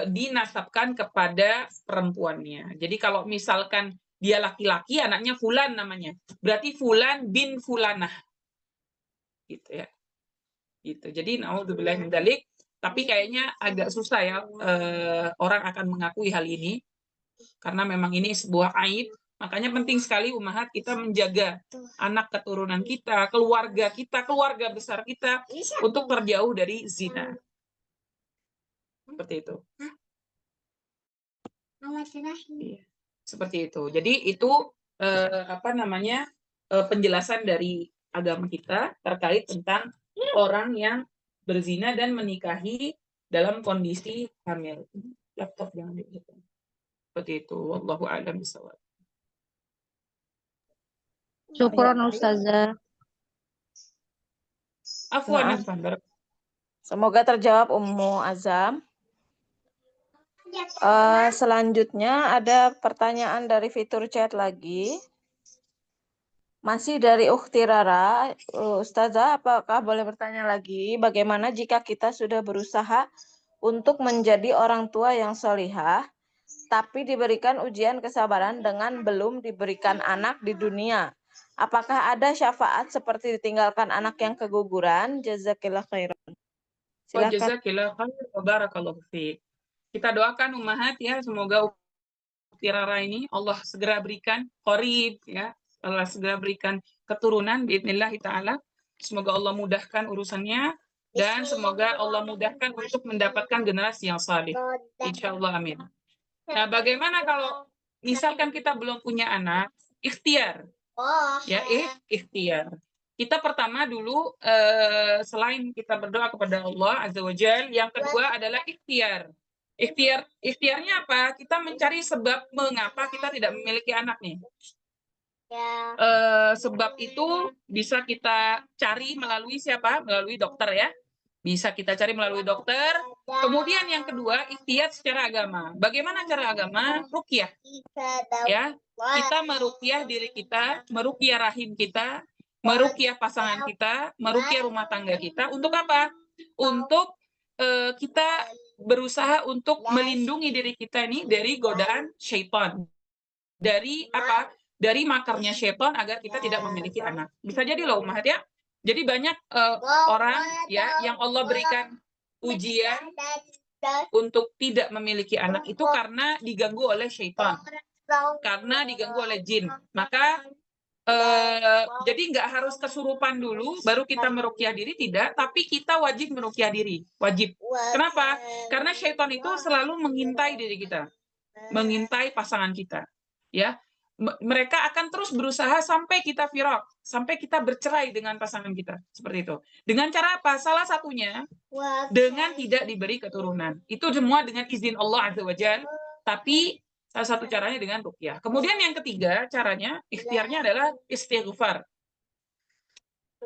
dinasabkan kepada perempuannya. Jadi kalau misalkan dia laki-laki, anaknya Fulan namanya. Berarti Fulan bin Fulanah. Gitu ya. Gitu. Jadi naudzubillah min dzalik, tapi kayaknya agak susah ya orang akan mengakui hal ini karena memang ini sebuah aib. Makanya penting sekali ummahat kita menjaga anak keturunan kita, keluarga besar kita untuk terjauh dari zina. Seperti itu. Iya, seperti itu. Jadi itu penjelasan dari agama kita terkait tentang orang yang berzina dan menikahi dalam kondisi hamil. Laptop jangan dihidupkan. Seperti itu. Wallahu a'lam bishawab. Syukron Ustazah. Afwan. Semoga terjawab Ummu Azam. Selanjutnya ada pertanyaan dari fitur chat lagi. Masih dari Ukhti Rara. Ustazah, apakah boleh bertanya lagi? Bagaimana jika kita sudah berusaha untuk menjadi orang tua yang solihah, tapi diberikan ujian kesabaran dengan belum diberikan anak di dunia? Apakah ada syafaat seperti ditinggalkan anak yang keguguran? Jazakillah khairan. Silakan. Jazakillah khairan wa barakallahu fiik. Kita doakan ummahat ya, semoga Ukhti Rara ini Allah segera berikan qarib ya, Allah segera berikan keturunan biidznillah taala. Semoga Allah mudahkan urusannya dan semoga Allah mudahkan untuk mendapatkan generasi yang saleh. Insyaallah, amin. Nah, bagaimana kalau misalkan kita belum punya anak? Ikhtiar. Ya, ikhtiar. Kita pertama dulu selain kita berdoa kepada Allah Azza wa Jalla, yang kedua adalah ikhtiar. Ikhtiarnya apa? Kita mencari sebab mengapa kita tidak memiliki anak nih. Sebab itu bisa kita cari melalui siapa? Melalui dokter ya. Bisa kita cari melalui dokter. Kemudian yang kedua, ikhtiar secara agama. Bagaimana cara agama? Ruqyah. Ya, kita meruqyah diri kita, meruqyah rahim kita, meruqyah pasangan kita, meruqyah rumah tangga kita. Untuk apa? Untuk kita berusaha untuk melindungi diri kita ini dari godaan syaitan. Dari apa? Dari makarnya syaitan agar kita tidak memiliki anak. Bisa jadi loh ummahat ya. Jadi banyak orang ya yang Allah berikan ujian untuk tidak memiliki anak itu karena diganggu oleh syaitan, karena diganggu oleh jin. Maka jadi nggak harus kesurupan dulu baru kita meruqyah diri, tidak, tapi kita wajib meruqyah diri, wajib. Kenapa? Karena syaitan itu selalu mengintai diri kita, mengintai pasangan kita, ya. Mereka akan terus berusaha sampai kita firaq, sampai kita bercerai dengan pasangan kita, seperti itu. Dengan cara apa? Salah satunya dengan tidak diberi keturunan. Itu semua dengan izin Allah Azza wa Jalla, tapi salah satu caranya dengan ruqyah. Kemudian yang ketiga caranya, ikhtiarnya adalah istighfar.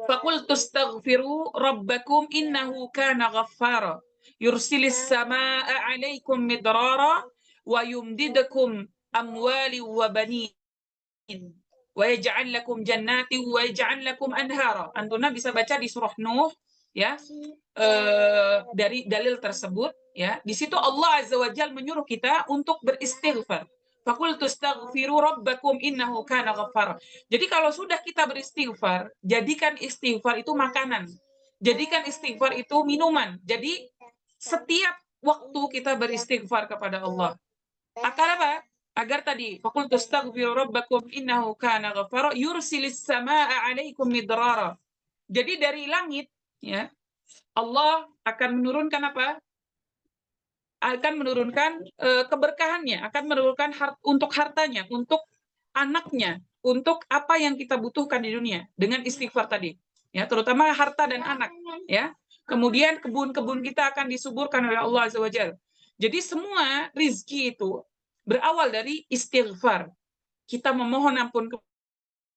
Faqul tastaghfiru rabbakum innahu kana ghaffara yursilis samaa 'alaikum midrara wa yumdidukum amwali wa banin wa yaj'al lakum jannati wa yaj'al lakum anhara. Antuna bisa baca di surah Nuh ya, dari dalil tersebut ya. Di situ Allah Azza wa Jalla menyuruh kita untuk beristighfar. Faqul tastaghfiru rabbakum innahu kana ghaffara. Jadi kalau sudah kita beristighfar, jadikan istighfar itu makanan. Jadikan istighfar itu minuman. Jadi setiap waktu kita beristighfar kepada Allah. Agar apa? Agar tadi faqul tastaghfiru rabbakum innahu kana ghaffara yursilis samaa 'alaikum midrara. Jadi dari langit ya, Allah akan menurunkan apa? Akan menurunkan keberkahannya, akan menurunkan untuk hartanya, untuk anaknya, untuk apa yang kita butuhkan di dunia dengan istighfar tadi. Ya, terutama harta dan anak, ya. Kemudian kebun-kebun kita akan disuburkan oleh Allah Azza wa Jalla. Jadi semua rizki itu berawal dari istighfar. Kita memohon ampun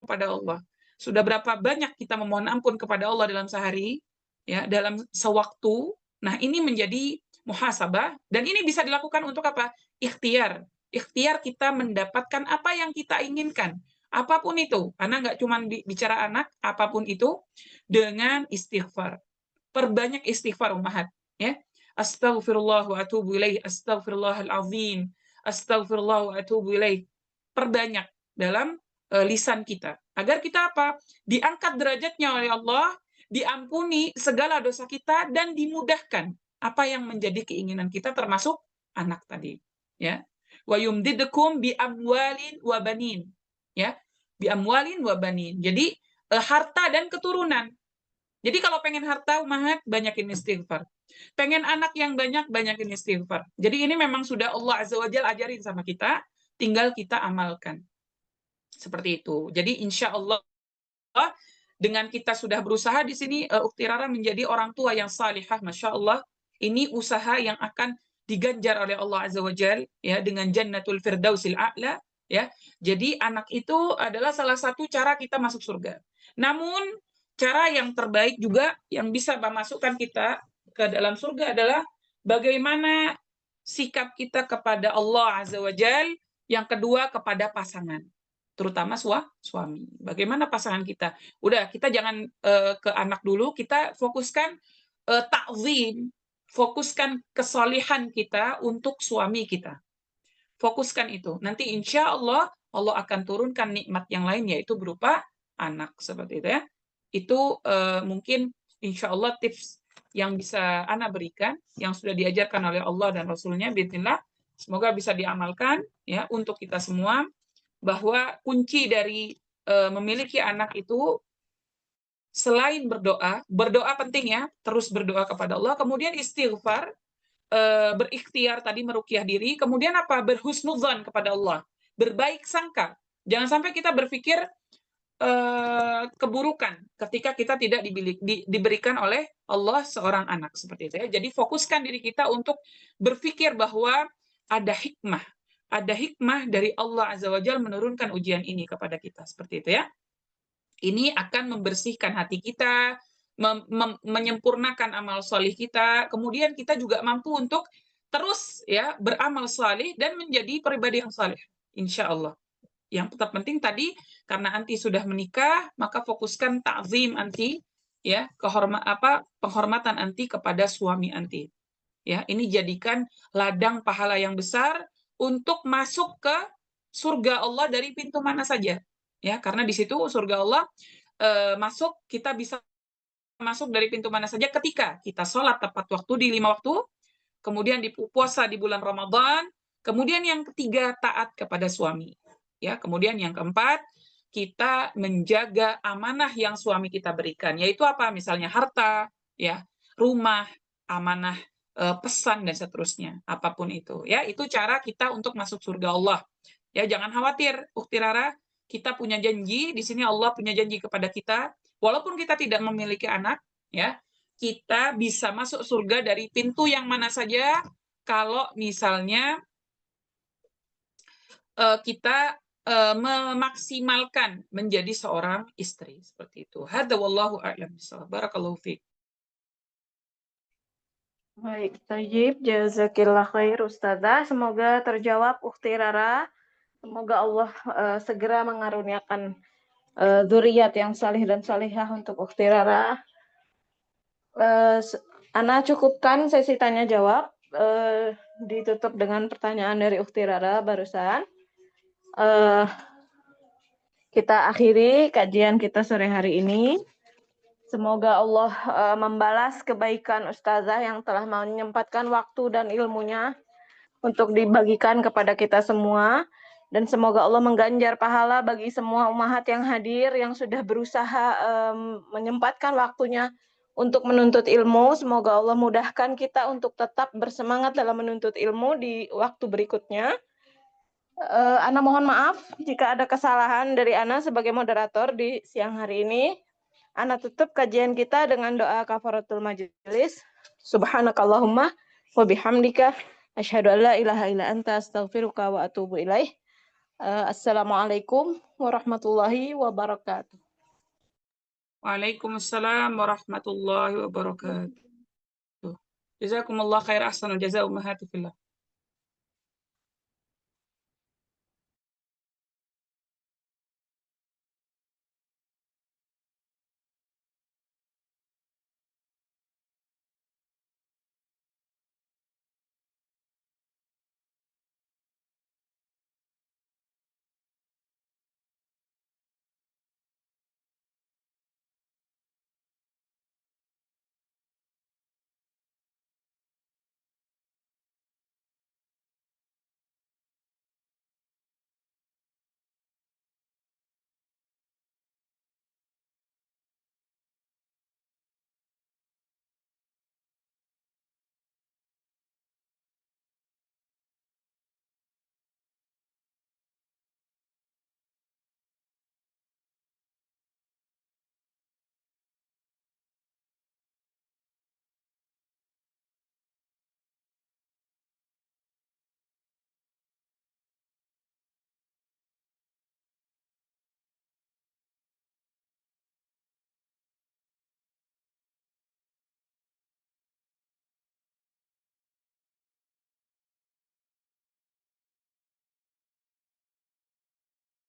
kepada Allah. Sudah berapa banyak kita memohon ampun kepada Allah dalam sehari, ya, dalam sewaktu. Nah, ini menjadi muhasabah, dan ini bisa dilakukan untuk apa? Ikhtiar. Ikhtiar kita mendapatkan apa yang kita inginkan. Apapun itu, karena nggak cuma bicara anak, apapun itu, dengan istighfar. Perbanyak istighfar ummahat, ya. Astaghfirullah wa atubu ilaih, astaghfirullahal azim, astaghfirullah wa atubu ilaih. Perbanyak dalam lisan kita, agar kita apa? Diangkat derajatnya oleh Allah, diampuni segala dosa kita, dan dimudahkan apa yang menjadi keinginan kita, termasuk anak tadi, ya. Wa yumdidukum bi amwalin wa banin, ya, bi amwalin wa banin. Jadi harta dan keturunan. Jadi kalau pengen harta, ummahat, banyakin istighfar. Pengen anak yang banyak, banyakin istighfar. Jadi ini memang sudah Allah Azza wa Jalla ajarin sama kita, tinggal kita amalkan. Seperti itu. Jadi insya Allah dengan kita sudah berusaha di sini, Ukhti Rara menjadi orang tua yang salihah, Masya Allah. Ini usaha yang akan diganjar oleh Allah Azza wa Jalla, ya, dengan Jannatul Firdausil A'la, ya. Jadi anak itu adalah salah satu cara kita masuk surga. Namun cara yang terbaik juga yang bisa memasukkan kita ke dalam surga adalah bagaimana sikap kita kepada Allah Azza wa Jalla, yang kedua kepada pasangan, terutama suami. Bagaimana pasangan kita? Udah, kita jangan ke anak dulu, kita fokuskan ta'zim, fokuskan kesalihan kita untuk suami kita. Fokuskan itu. Nanti insya Allah, Allah akan turunkan nikmat yang lain, yaitu berupa anak, seperti itu, ya. Itu mungkin insya Allah tips yang bisa Ana berikan, yang sudah diajarkan oleh Allah dan Rasulnya, bismillah. Semoga bisa diamalkan, ya, untuk kita semua, bahwa kunci dari memiliki anak itu selain berdoa, berdoa penting, ya, terus berdoa kepada Allah, kemudian istighfar, berikhtiar tadi meruqyah diri, kemudian apa? Berhusnudzan kepada Allah, berbaik sangka. Jangan sampai kita berpikir keburukan ketika kita tidak diberikan oleh Allah seorang anak, seperti itu, ya. Jadi fokuskan diri kita untuk berpikir bahwa ada hikmah dari Allah Azza wa Jalla menurunkan ujian ini kepada kita, seperti itu, ya. Ini akan membersihkan hati kita, menyempurnakan amal solih kita, kemudian kita juga mampu untuk terus, ya, beramal saleh dan menjadi pribadi yang saleh, insya Allah. Yang terpenting tadi, karena anti sudah menikah, maka fokuskan ta'zim anti, ya, penghormatan anti kepada suami anti, ya. Ini jadikan ladang pahala yang besar untuk masuk ke surga Allah dari pintu mana saja, ya, karena di situ surga Allah masuk, kita bisa masuk dari pintu mana saja ketika kita sholat tepat waktu di 5 waktu, kemudian puasa di bulan Ramadan, kemudian yang ketiga taat kepada suami, ya, kemudian yang keempat kita menjaga amanah yang suami kita berikan, yaitu apa? Misalnya harta, ya, rumah, amanah, pesan, dan seterusnya, apapun itu, ya. Itu cara kita untuk masuk surga Allah, ya. Jangan khawatir, Ukhti Rara, kita punya janji di sini, Allah punya janji kepada kita, walaupun kita tidak memiliki anak, ya, kita bisa masuk surga dari pintu yang mana saja kalau misalnya kita memaksimalkan menjadi seorang istri, seperti itu. Hadza wallahu a'lam bishawab. Barakallahu fiik. Baik, tayyib, jazakillah khair Ustazah. Semoga terjawab Ukhti Rara. Semoga Allah segera mengaruniakan dzurriyyat yang salih dan salihah untuk Ukhti Rara. Ana cukupkan sesi tanya jawab, ditutup dengan pertanyaan dari Ukhti Rara barusan. Kita akhiri kajian kita sore hari ini. Semoga Allah membalas kebaikan Ustazah yang telah menyempatkan waktu dan ilmunya untuk dibagikan kepada kita semua. Dan semoga Allah mengganjar pahala bagi semua ummahat yang hadir, yang sudah berusaha menyempatkan waktunya untuk menuntut ilmu. Semoga Allah mudahkan kita untuk tetap bersemangat dalam menuntut ilmu di waktu berikutnya. Ana mohon maaf jika ada kesalahan dari Ana sebagai moderator di siang hari ini. Ana tutup kajian kita dengan doa kafaratul majelis. Subhanakallahumma wa bihamdika Asyhadu an la ilaha illa anta astaghfiruka wa atubu ilaih. Assalamualaikum warahmatullahi wabarakatuh. Waalaikumsalam warahmatullahi wabarakatuh. Jazakumullah khair, ahsanul jazaa ummahati fillah.